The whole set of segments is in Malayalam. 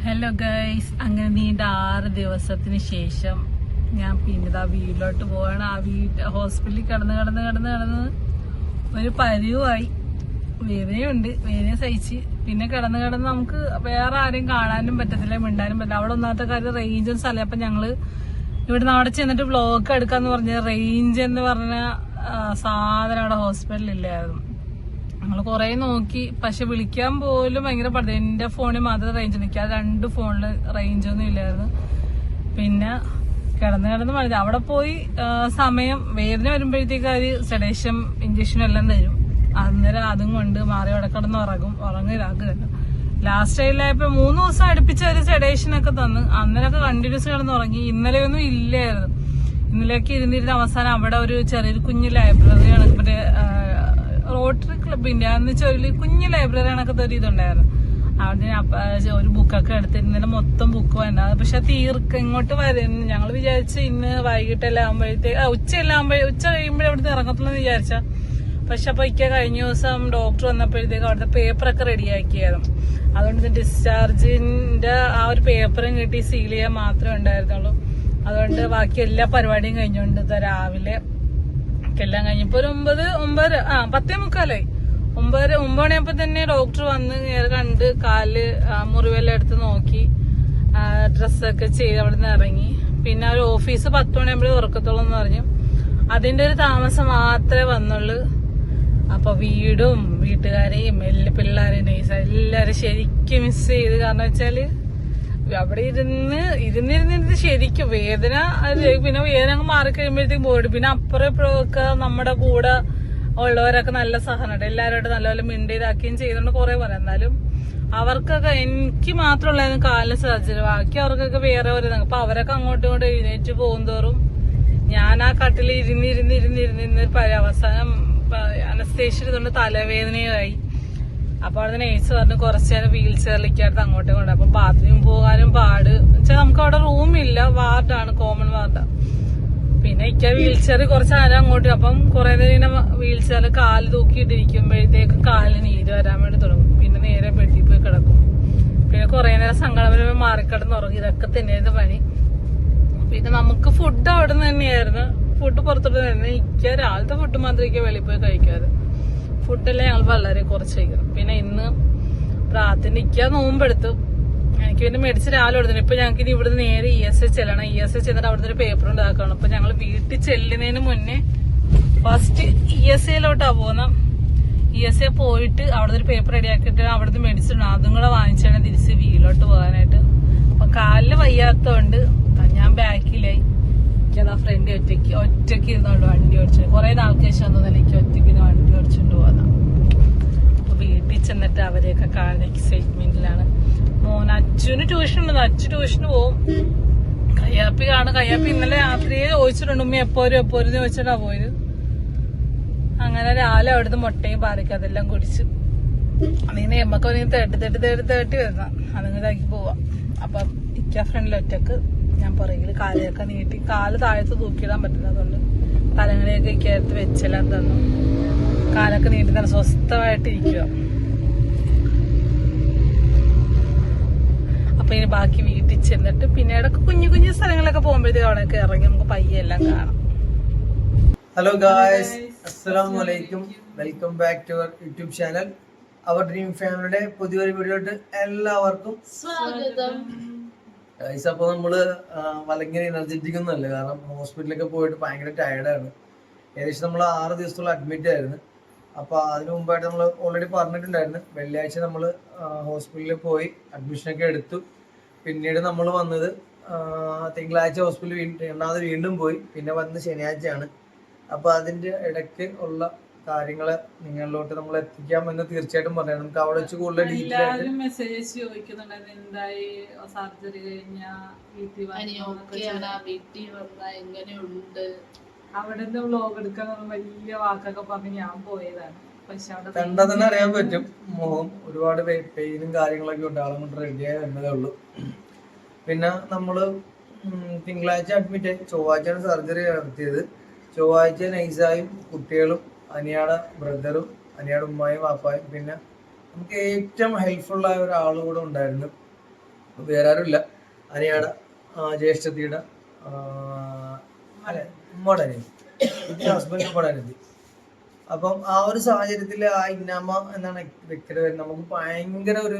ഹലോ ഗൈസ്, അങ്ങനെ നീണ്ട 6 ദിവസത്തിന് ശേഷം ഞാൻ പിന്നെ വീട്ടിലോട്ട് പോവാണ്. ഹോസ്പിറ്റലിൽ കിടന്ന് ഒരു പരിവായി. വേദനയുണ്ട്, വേദന സഹിച്ച്. പിന്നെ കിടന്ന് നമുക്ക് വേറെ ആരെയും കാണാനും പറ്റത്തില്ല, മിണ്ടാനും പറ്റില്ല. അവിടെ ഒന്നാമത്തെ കാര്യം റേഞ്ചും സ്ഥലം. അപ്പൊ ഞങ്ങള് ഇവിടുന്ന് അവിടെ ചെന്നിട്ട് വ്ലോഗ് എടുക്കാന്ന് പറഞ്ഞ റേഞ്ച് എന്ന് പറഞ്ഞ സാധനം അവിടെ ഹോസ്പിറ്റലിൽ ഇല്ലായിരുന്നു. ഞങ്ങൾ കുറെ നോക്കി, പക്ഷെ വിളിക്കാൻ പോലും ഭയങ്കര പഠിത്തം. എന്റെ ഫോണിൽ മാത്രം റേഞ്ച് നിൽക്കുക, 2 ഫോണില് റേഞ്ചൊന്നും ഇല്ലായിരുന്നു. പിന്നെ കിടന്ന് മതി. അവിടെ പോയി സമയം വേദന വരുമ്പോഴത്തേക്ക് അവര് സെഡേഷൻ ഇഞ്ചക്ഷനും എല്ലാം തരും. അന്നേരം അതും കൊണ്ട് മാറി അവിടെ ഉറങ്ങിതാക്കുക. ലാസ്റ്റ് ടൈമിലായപ്പോ 3 ദിവസം അടുപ്പിച്ച് ഒരു സെഡേഷനൊക്കെ തന്ന്. അന്നേരമൊക്കെ കണ്ടിന്യൂസ് കിടന്നുറങ്ങി. ഇന്നലെയൊന്നും ഇല്ലായിരുന്നു. ഇന്നലെയൊക്കെ ഇരുന്നിരുന്ന അവസാനം അവിടെ ഒരു ചെറിയൊരു കുഞ്ഞു ലൈബ്രറിയാണ്, മറ്റേ റോട്ടറി ക്ലബിന്റെ അന്ന് ചൊല്ലി കുഞ്ഞു ലൈബ്രറി കണക്കെ ഒരു ഇതുണ്ടായിരുന്നു. അവിടെ ഒരു ബുക്കൊക്കെ എടുത്തിരുന്നതിന് മൊത്തം ബുക്ക് വേണ്ട. പക്ഷെ ഇങ്ങോട്ട് വരും. ഞങ്ങൾ വിചാരിച്ച് ഇന്ന് വൈകിട്ടെല്ലാം ആകുമ്പോഴത്തേക്ക് ഉച്ച കഴിയുമ്പോഴേ അവിടുന്ന് ഇറങ്ങത്തുള്ളൂ എന്ന് വിചാരിച്ച. പക്ഷെ അപ്പൊ കഴിഞ്ഞ ദിവസം ഡോക്ടർ വന്നപ്പോഴത്തേക്ക് അവിടുത്തെ പേപ്പറൊക്കെ റെഡിയാക്കിയായിരുന്നു. അതുകൊണ്ട് ഡിസ്ചാർജിന്റെ ആ ഒരു പേപ്പറും കിട്ടി, സീൽ ചെയ്യാൻ മാത്രമേ ഉണ്ടായിരുന്നുള്ളൂ. അതുകൊണ്ട് ബാക്കി എല്ലാ പരിപാടിയും കഴിഞ്ഞുകൊണ്ട് രാവിലെ എല്ലാം കഴിഞ്ഞപ്പോ ഒരു 10:45 9 മണിയപ്പോ തന്നെ ഡോക്ടർ വന്ന് കണ്ട് കാല് മുറിവെല്ലാം എടുത്ത് നോക്കി, ഡ്രസ്സൊക്കെ ചെയ്ത് അവിടെ നിന്ന് ഇറങ്ങി. പിന്നെ ഒരു ഓഫീസ് 10 മണിയാകുമ്പോഴേ തുറക്കത്തുള്ളൂ എന്ന് പറഞ്ഞു. അതിന്റെ ഒരു താമസം മാത്രമേ വന്നുള്ളൂ. അപ്പൊ വീടും വീട്ടുകാരെയും പിള്ളേരെയും എല്ലാരും ശരിക്കും മിസ് ചെയ്ത്. കാരണം വെച്ചാല് അവിടെ ഇരുന്നിരുന്നിരുന്ന് ശരിക്കും വേദന. പിന്നെ വേദന അങ്ങ് മാറിക്കഴിയുമ്പോഴത്തേക്കും പോയിട്ട് പിന്നെ അപ്പുറം ഇപ്പുറമൊക്കെ നമ്മുടെ കൂടെ ഉള്ളവരൊക്കെ നല്ല സഹനമുണ്ട്. എല്ലാവരോടും നല്ലപോലെ മിണ്ടിയതാക്കുകയും ചെയ്തുകൊണ്ട് കുറെ പറയാം. എന്നാലും അവർക്കൊക്കെ, എനിക്ക് മാത്രമുള്ളായിരുന്നു കാലിന് സർജറി, ബാക്കി അവർക്കൊക്കെ വേറെ ഒരു. അപ്പൊ അവരൊക്കെ അങ്ങോട്ടും ഇങ്ങോട്ടും എഴുന്നേറ്റ് പോകും തോറും ഞാൻ ആ കട്ടിൽ ഇരുന്നിരുന്ന് അവസാനം അനസ്തേഷ്യ ഇതുകൊണ്ട് തലവേദനയായി. അപ്പൊ അവിടെ നേഴ്സ് പറഞ്ഞു കുറച്ചു നേരം വീൽ ചെയറിലേക്കടുത്ത് അങ്ങോട്ടും കൊണ്ട്. അപ്പൊ ബാത്റൂം പോകാനും പാട് വെച്ചാൽ നമുക്ക് അവിടെ റൂമില്ല, വാർഡാണ്, കോമൺ വാർഡാണ്. പിന്നെ വീൽ ചെയർ കുറച്ച് നേരം അങ്ങോട്ട്. അപ്പം കുറെ നേരം ഇങ്ങനെ വീൽ ചെയറിൽ കാല് തൂക്കിയിട്ടിരിക്കുമ്പോഴത്തേക്ക് കാലിന് നീര് വരാൻ വേണ്ടി തുടങ്ങും. പിന്നെ നേരെ ബെഡിൽ പോയി കിടക്കും. പിന്നെ കുറെ നേരം സങ്കടപരമായി മാറിക്കിടന്ന് ഉറങ്ങി. ഇതൊക്കെ തന്നെയായിരുന്നു പണി. പിന്നെ നമുക്ക് ഫുഡ് അവിടെ നിന്ന് തന്നെയായിരുന്നു. ഫുഡ് പുറത്തോട്ട് തന്നെ ഇരിക്കുക. രാവിലത്തെ ഫുഡ് മാത്രമേ വെളിയിൽ പോയി കഴിക്കാറ്. ഫുഡെല്ലാം ഞങ്ങൾ വളരെ കുറച്ച് കഴിക്കണം. പിന്നെ ഇന്ന് പ്രാർത്ഥനയ്ക്ക് നോമ്പെടുത്തു. എനിക്ക് പിന്നെ മെഡിസിൻ രാവിലെ കൊടുത്തു. ഇപ്പൊ ഞങ്ങൾക്ക് ഇനി ഇവിടുന്ന് നേരെ ESI ചെല്ലണം. ESI ചെന്നിട്ട് അവിടുത്തെ ഒരു പേപ്പർ ഉണ്ടാക്കണം. അപ്പൊ ഞങ്ങൾ വീട്ടിൽ ചെല്ലുന്നതിന് മുന്നേ ഫസ്റ്റ് ESIയിലോട്ടാ പോകുന്ന. ESI പോയിട്ട് അവിടുത്തെ ഒരു പേപ്പർ റെഡിയാക്കിയിട്ട് അവിടുത്തെ മെഡിസിൻ ഉണ്ട്, അതും കൂടെ വാങ്ങിച്ചാണ് തിരിച്ച് വീട്ടിലോട്ട് പോകാനായിട്ട്. അപ്പൊ കാലില് വയ്യാത്തോണ്ട് ഞാൻ ബാക്കിലായി. എനിക്കത് ആ ഫ്രണ്ട് ഒറ്റയ്ക്ക് ഇരുന്നോണ്ട് വണ്ടി ഓടിച്ചു. കുറെ നാൾക്ക് ശേഷം തോന്നുന്നില്ല എനിക്ക് ഒറ്റയ്ക്ക് വണ്ടി ഓടിച്ചോണ്ട് പോകാം. അപ്പൊ വീട്ടിൽ ചെന്നിട്ട് അവരെയൊക്കെ കാണുന്ന എക്സൈറ്റ്മെന്റിലാണ്. അച്ഛന് ട്യൂഷൻ ഉണ്ട്. ട്യൂഷന് പോവും. കയ്യാപ്പി ഇന്നലെ രാത്രിയെ ചോദിച്ചിട്ടുണ്ട്, ഉമ്മ എപ്പോരും ചോദിച്ചിട്ടാ പോയത്. അങ്ങനെ രാവിലെ അവിടുന്ന് മുട്ടയും പാലൊക്കെ അതെല്ലാം കുടിച്ച് അതിന് എമ്മക്കൊരു തേട്ടി വരുന്ന അതിങ്ങതാക്കി പോവാം. അപ്പം ഇക്ക ഫ്രണ്ടിൽ ഒറ്റക്ക്, ഞാൻ പുറകില് കാലൊക്കെ നീട്ടി. കാല് താഴത്ത് തൂക്കിയിടാൻ പറ്റില്ല, അതുകൊണ്ട് തലങ്ങനെയൊക്കെ ഇക്കടുത്ത് വെച്ചെല്ലാം തന്നു. കാലൊക്കെ നീട്ടി തന്നെ സ്വസ്ഥമായിട്ടിരിക്കുക. അപ്പൊ ഇനി ബാക്കി വീട്ടിൽ ചെന്നിട്ട് പിന്നെ ഇടയ്ക്ക് കുഞ്ഞു സ്ഥലങ്ങളൊക്കെ പോകുമ്പോഴത്തേക്ക് അവിടെയൊക്കെ ഇറങ്ങി നമുക്ക് പയ്യെല്ലാം കാണാം. ഹലോ ഗായ്സ്, അസ്സലാമു അലൈക്കും. Welcome back to our YouTube channel our dream ഫാമിലിയുടെ പുതിയൊരു വീഡിയോട്ട് എല്ലാവർക്കും സ്വാഗതം. അപ്പൊ നമ്മള് ഭയങ്കര എനർജറ്റിക് ഒന്നുമല്ല, കാരണം ഹോസ്പിറ്റലിലൊക്കെ പോയിട്ട് ഭയങ്കര ടയർഡാണ്. ഏകദേശം നമ്മൾ 6 ദിവസത്തോളം അഡ്മിറ്റ് ആയിരുന്നു. അപ്പൊ അതിനു മുമ്പായിട്ട് നമ്മൾ ഓൾറെഡി പറഞ്ഞിട്ടുണ്ടായിരുന്നു, വെള്ളിയാഴ്ച നമ്മൾ ഹോസ്പിറ്റലിൽ പോയി അഡ്മിഷനൊക്കെ എടുത്തു. പിന്നീട് നമ്മൾ വന്നത് തിങ്കളാഴ്ച ഹോസ്പിറ്റലിൽ രണ്ടാമത് വീണ്ടും പോയി. പിന്നെ വന്നത് ശനിയാഴ്ചയാണ്. അപ്പൊ അതിന്റെ ഇടയ്ക്ക് ഉള്ള കാര്യങ്ങള് നിങ്ങളിലോട്ട് നമ്മൾ എത്തിക്കാമെന്ന് തീർച്ചയായിട്ടും പറയാം. നമുക്ക് അവിടെ വെച്ച് കൂടുതൽ എല്ലാവരും മെസ്സേജ് ചോദിക്കുന്നുണ്ടായിരുന്നു, എന്തായി സർജറി കഴിഞ്ഞ വീട്ടിൽ വന്ന എങ്ങനെയുണ്ട്. അവിടെ നിന്ന് വ്ലോഗ് എടുക്കാൻ വലിയ വാക്കൊക്കെ പറഞ്ഞ് ഞാൻ പോയതാണ്. പക്ഷെ അവിടെ കണ്ടാൽ തന്നെ അറിയാൻ പറ്റും, മുഖം ഒരുപാട് പെയിനും കാര്യങ്ങളൊക്കെ ഉണ്ട്. ആളും കൊണ്ട് റെഡിയായി വന്നതേ ഉള്ളൂ. പിന്നെ നമ്മള് തിങ്കളാഴ്ച അഡ്മിറ്റ് ആയി. ചൊവ്വാഴ്ചയാണ് സർജറി നടത്തിയത്. ചൊവ്വാഴ്ച നൈസായും കുട്ടികളും അനിയാടെ ബ്രദറും അനിയാടെ ഉമ്മായും വാപ്പായും പിന്നെ നമുക്ക് ഏറ്റവും ഹെൽപ്ഫുൾ ആയ ഒരാൾ കൂടെ ഉണ്ടായിരുന്നു. വേറെ ആരുമില്ല. അനിയുടെ ജ്യേഷ്ഠത്തിയുടെ അല്ലെ ഉമ്മയുടെ അനിയത്തി, ഹസ്ബൻഡ് ഉമ്മയുടെ അനിയത്തി. അപ്പം ആ ഒരു സാഹചര്യത്തിൽ ആ ഇന്നാമ്മ എന്നാണ് വ്യക്തിയുടെ പേര് നമുക്ക് ഭയങ്കര ഒരു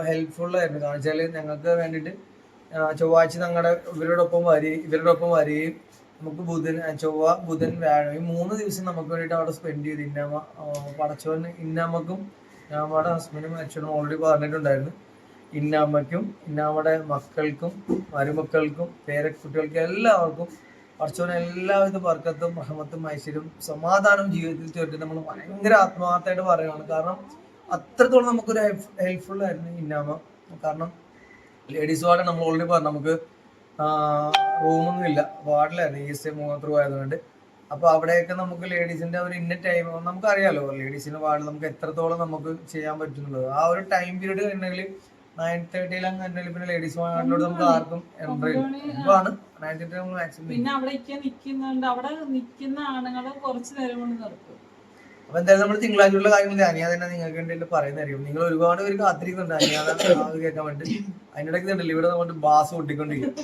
ഹെൽപ്ഫുൾ ആയിരുന്നു. കാരണം വെച്ചാൽ ഞങ്ങൾക്ക് വേണ്ടിയിട്ട് ചൊവ്വാഴ്ച ഇവരുടെ ഒപ്പം വരികയും നമുക്ക് ചൊവ്വ ബുധൻ വ്യാഴം ഈ 3 ദിവസം നമുക്ക് വേണ്ടിയിട്ട് അവിടെ സ്പെൻഡ് ചെയ്ത് ഇന്നാമ്മ പടച്ചോന് ഇന്നാമ്മക്കും ഇന്നാമ്മയുടെ ഹസ്ബൻഡും അച്ഛനും ഓൾറെഡി പറഞ്ഞിട്ടുണ്ടായിരുന്നു. ഇന്നാമ്മയ്ക്കും ഇന്നാമ്മയുടെ മക്കൾക്കും മരുമക്കൾക്കും പേരക്കുട്ടികൾക്കും എല്ലാവർക്കും പടച്ചോനെ എല്ലാവിധ ബർക്കത്തും റഹ്മത്തും ഐശ്വര്യവും സമാധാനവും ജീവിതത്തിൽ ചേർത്ത് നമ്മൾ ഭയങ്കര ആത്മാർത്ഥമായിട്ട് പറയുകയാണ്. കാരണം അത്രത്തോളം നമുക്കൊരു ഹെൽപ്ഫുൾ ആയിരുന്നു ഇന്നാമ്മ. കാരണം ലേഡീസ് വാർഡ് നമ്മൾ ഓൾറെഡി പറഞ്ഞു, നമുക്ക് റൂമൊന്നും ഇല്ല, വാർഡിലായിരുന്നു ESI ത്രൂ ആയതുകൊണ്ട്. അപ്പോൾ അവിടെയൊക്കെ നമുക്ക് ലേഡീസിന്റെ ഒരു ഇന്ന ടൈം നമുക്കറിയാലോ, ലേഡീസിന്റെ വാർഡിൽ നമുക്ക് എത്രത്തോളം നമുക്ക് ചെയ്യാൻ പറ്റുന്നുള്ളത്. ആ ഒരു ടൈം പീരീഡ് കഴിഞ്ഞെങ്കിൽ 9:30 കഴിഞ്ഞാൽ പിന്നെ ലേഡീസ് വാർഡിലോട്ട് നമുക്ക് ആർക്കും എൻട്രി ആണ്. 9:30 മാക്സിമം. പിന്നെ അവിടെ നിൽക്കുന്നുണ്ട്, അവിടെ നിൽക്കുന്ന ആണുങ്ങളെ കുറച്ച് നേരം കൊണ്ട് നിർത്തും. അപ്പൊ എന്തായാലും നമ്മൾ തിങ്കളാഴ്ചയുള്ള കാര്യങ്ങൾ അനിയാ തന്നെ നിങ്ങൾക്ക് വേണ്ടി പറയുന്നതായിരിക്കും. നിങ്ങൾ ഒരുപാട് പേര് കാത്തിരിക്കുന്നുണ്ട് അനിയാതെ കേൾക്കാൻ വേണ്ടി. അതിനിടയ്ക്ക് ഉണ്ടല്ലോ ഇവിടെ നമുക്ക് ബാസ് പൊട്ടിക്കൊണ്ടിരിക്കും.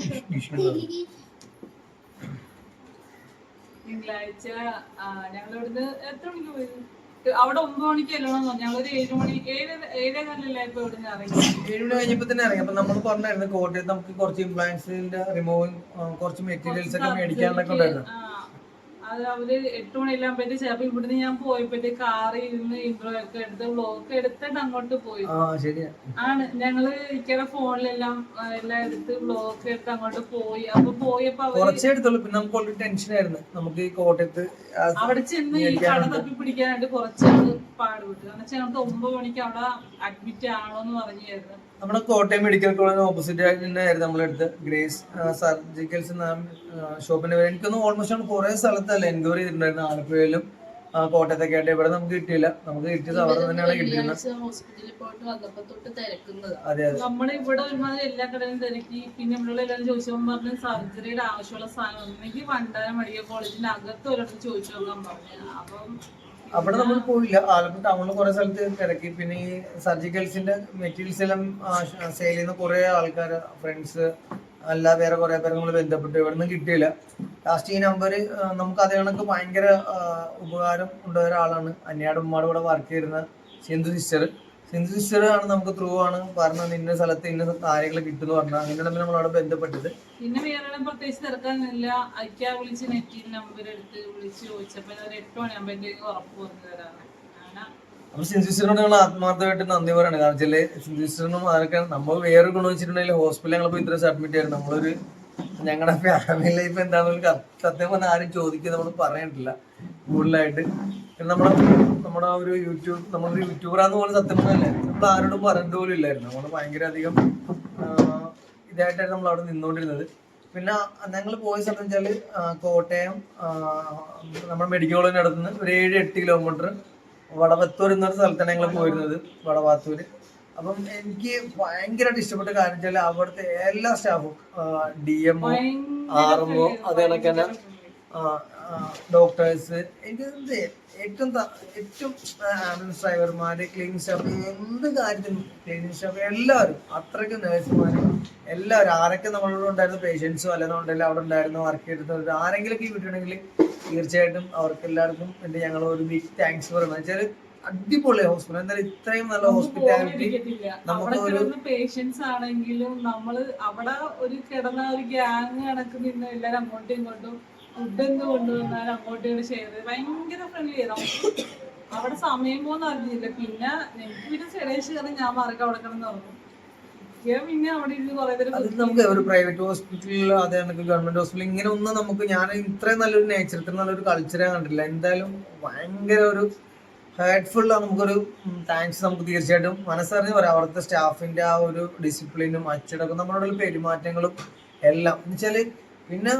തിങ്കളാഴ്ച ഞങ്ങൾ ഇവിടുന്ന് എത്ര മണിക്ക് പോയി? അവിടെ 9 മണിക്ക് അല്ലണോ? ഞങ്ങളൊരു 7 മണി 7:15 ഇപ്പൊ ഇവിടുന്ന് ഇറങ്ങി. 7 മണി കഴിഞ്ഞപ്പോ തന്നെ ഇറങ്ങി. അപ്പൊ നമ്മൾ പറഞ്ഞായിരുന്നു കോട്ടയത്ത് നമുക്ക് കുറച്ച് ഇംപ്ലാന്റ്സിന്റെ റിമൂവിങ് കുറച്ച് മെറ്റീരിയൽസ് ഒക്കെ മേടിക്കാനൊക്കെ ഉണ്ടായിരുന്നു. അത് അവര് 8 മണിയെല്ലാകുമ്പോഴത്തേക്ക് ചിലപ്പോ ഇവിടുന്ന് ഞാൻ പോയപ്പോഴത്തേക്ക് കാറിൽ ഇരുന്ന് ഇൻട്രോ ഒക്കെ എടുത്ത് വ്ലോഗ് എടുത്തിട്ട് അങ്ങോട്ട് പോയി ആണ്. ഞങ്ങള് ഇക്കടെ ഫോണിലെല്ലാം എല്ലാം എടുത്ത് വ്ലോഗ് എടുത്ത് അങ്ങോട്ട് പോയി. അപ്പൊ പോയപ്പോ കുറച്ചെടുത്തുള്ളൂ. പിന്നെ നമുക്ക് ഓൾറെഡി ടെൻഷൻ ആയിരുന്നു. നമുക്ക് ഈ കോട്ടയത്ത് അവിടെ ചെന്ന് ഈ കട തപ്പി പിടിക്കാനായിട്ട് കുറച്ച് പാടുപെട്ടു. കാരണം വെച്ചാൽ ഞങ്ങൾക്ക് 9 മണിക്ക് അവിടെ അഡ്മിറ്റ് ആണോന്ന് പറഞ്ഞായിരുന്നു. നമ്മുടെ കോട്ടയം മെഡിക്കൽ കോളേജിന് ഓപ്പോസിറ്റ് ആയിട്ട് തന്നെയായിരുന്നു നമ്മളെടുത്ത് ഗ്രേസ് സർജിക്കൽസ് ഷോപ്പിന്റെ പേര്. എനിക്കൊന്ന് ഓൾമോസ്റ്റ് കുറെ സ്ഥലത്തല്ല എൻക്വയറി ചെയ്തിട്ടുണ്ടായിരുന്നു. ആലപ്പുഴയിലും കോട്ടയത്തൊക്കെ ആയിട്ട്. ഇവിടെ നമുക്ക് കിട്ടിയില്ല. നമുക്ക് കിട്ടിയത് അവിടെ തന്നെയാണ് കിട്ടിയിരുന്നത്. അതെ അതെ, നമ്മുടെ ഇവിടെ ഒരുമാതിരി എല്ലാ കടയിലും തിരക്കി. പിന്നെ ഇവിടെ എല്ലാവരും ചോദിച്ചപ്പോൾ പറഞ്ഞ് സർജറിയുടെ ആവശ്യമുള്ള സാധനം ഒന്നെങ്കിൽ വണ്ടാനം മെഡിക്കൽ കോളേജിന്റെ അകത്ത് ഒരിടത്ത് ചോദിച്ചു നോക്കാൻ പറഞ്ഞു. അപ്പം അവിടെ നമ്മൾ പോയില്ല. ആലപ്പുഴ ടൗണിൽ കുറെ സ്ഥലത്ത് തിരക്കി. പിന്നെ ഈ സർജിക്കൽസിന്റെ മെറ്റീരിയൽസ് എല്ലാം സെയിൽ ചെയ്യുന്ന കുറെ ആൾക്കാർ, ഫ്രണ്ട്സ് അല്ല വേറെ കുറെ പേരെ നമ്മൾ ബന്ധപ്പെട്ടു. ഇവിടെ നിന്നും കിട്ടിയില്ല. ലാസ്റ്റ് ഈ നമ്പർ നമുക്ക് അതേ കണക്ക് ഭയങ്കര ഉപകാരം ഉള്ള ഒരാളാണ്. അന്യയുടെ ഉമ്മയുടെ കൂടെ വർക്ക് ചെയ്യുന്ന സിന്ധു സിസ്റ്റർ ആണ് നമുക്ക് ത്രൂ ആണ് പറഞ്ഞത് ഇന്ന സ്ഥലത്ത് ഇന്ന കാര്യങ്ങൾ കിട്ടുമെന്ന് പറഞ്ഞാൽ. അങ്ങനെയാണ് നമ്മളവിടെ ബന്ധപ്പെട്ടത്. പിന്നെ വേറെ പ്രത്യേകിച്ച് തിരക്കാനില്ല. അയക്കാ വിളിച്ച് നെറ്റിൽ നമ്പർ എടുത്ത് വിളിച്ച് ചോദിച്ചപ്പോൾ 8 മണിയാകുമ്പോഴത്തേക്ക് ഉറപ്പ് വന്നു തരാണ്. അപ്പൊ സിന്ധു സിസ്റ്ററിനോട് ഞങ്ങൾ ആത്മാർത്ഥമായിട്ട് നന്ദി പറയാണ്. കാരണം വെച്ചാൽ സിന്ധു സിസ്റ്ററിനും അതൊക്കെ നമ്മൾ വേറെ ഗുണം വെച്ചിട്ടുണ്ടെങ്കിൽ ഹോസ്പിറ്റലിൽ ഞങ്ങൾ പോയി ഇത്ര അഡ്മിറ്റ് ആയിരുന്നു. നമ്മളൊരു ഞങ്ങളുടെ ഫാമിലി ലൈഫ് എന്താണെന്ന് സത്യം പറഞ്ഞാൽ ആരും ചോദിക്കുക നമ്മൾ പറയണ്ടില്ല കൂടുതലായിട്ട്. നമ്മുടെ ഒരു നമ്മളൊരു യൂട്യൂബറാന്ന് പോലെ സത്യം പറഞ്ഞല്ലേ നമ്മൾ ആരോടും പറഞ്ഞിട്ട് പോലും ഇല്ലായിരുന്നു. നമ്മൾ ഭയങ്കര അധികം ഇതായിട്ടായിരുന്നു നമ്മൾ അവിടെ നിന്നുകൊണ്ടിരുന്നത്. പിന്നെ ഞങ്ങൾ പോയ സ്ഥലം വെച്ചാല് കോട്ടയം നമ്മുടെ മെഡിക്കൽ കോളേജിന്റെ അടുത്ത് നിന്ന് ഒരു 7-8 കിലോമീറ്റർ വടവത്തൂർ എന്നൊരു സ്ഥലത്താണ് ഞങ്ങൾ പോയിരുന്നത്, വടവാത്തൂര്. അപ്പം എനിക്ക് ഭയങ്കരമായിട്ട് ഇഷ്ടപ്പെട്ട കാര്യം വെച്ചാൽ അവിടുത്തെ എല്ലാ സ്റ്റാഫും DMO RMO അത് കണക്ക് തന്നെ ഡോക്ടേഴ്സ്, എനിക്ക് ഏറ്റവും ആംബുലൻസ് ഡ്രൈവർമാര്, ക്ലീനിങ് സ്റ്റാഫ്, എന്ത് കാര്യത്തിനും ക്ലീനിങ് സ്റ്റാഫ് എല്ലാവരും അത്രയ്ക്കും നേഴ്സുമാര് എല്ലാവരും ആരൊക്കെ നമ്മളോട് ഉണ്ടായിരുന്ന പേഷ്യൻസോ അല്ലെന്നുണ്ടെങ്കിൽ അവിടെ ഉണ്ടായിരുന്ന വർക്ക് ചെയ്തിട്ട് ആരെങ്കിലൊക്കെ കിട്ടുകയാണെങ്കിൽ തീർച്ചയായിട്ടും അവർക്ക് എല്ലാവർക്കും വേണ്ടി ഞങ്ങൾ ഒരു ബിഗ് താങ്ക്സ് പറയണം. വെച്ചാൽ അടിപൊളി ഹോസ്പിറ്റൽ. എന്തായാലും ഇത്രയും നല്ല ഹോസ്പിറ്റാലിറ്റി നമുക്ക് ഒരു പേഷ്യൻസ് ആണെങ്കിലും നമ്മള് അവിടെ ഒരു കിടന്ന ഒരു ഗ്യാങ് കണക്ക് നിന്ന് എല്ലാവരും അങ്ങോട്ടും ഇങ്ങോട്ടും ഫുഡ് എന്ന് കൊണ്ടുവന്നാൽ അങ്ങോട്ടും ഇങ്ങോട്ട് ഷെയർ ചെയ്ത് ഭയങ്കര ഫ്രണ്ട്ലി ആയിരുന്നു. അവിടെ സമയം പോകുന്ന അറിഞ്ഞില്ല. പിന്നെ എനിക്ക് പിന്നെ ചെറിയ കയറി ഞാൻ മറക്കം അവിടെ കിടന്ന് പറഞ്ഞു. പിന്നെ അവിടെ ഇരുന്ന് കുറെ അത് നമുക്ക് ഒരു പ്രൈവറ്റ് ഹോസ്പിറ്റലിൽ അതേ കണക്ക് ഗവൺമെന്റ് ഹോസ്പിറ്റൽ ഇങ്ങനെ ഒന്നും നമുക്ക് ഞാൻ ഇത്രയും നല്ലൊരു നേച്ചർ ഇത്രയും നല്ലൊരു കൾച്ചറെ കണ്ടില്ല. എന്തായാലും ഭയങ്കര ഒരു ഹേർട്ട്ഫുൾ നമുക്കൊരു താങ്ക്സ് നമുക്ക് തീർച്ചയായിട്ടും മനസ്സറിഞ്ഞ് പറയാം. അവിടുത്തെ സ്റ്റാഫിന്റെ ആ ഒരു ഡിസിപ്ലിനും അച്ചടക്കം നമ്മളോടുള്ള പെരുമാറ്റങ്ങളും എല്ലാം എന്നുവെച്ചാല്. പിന്നെ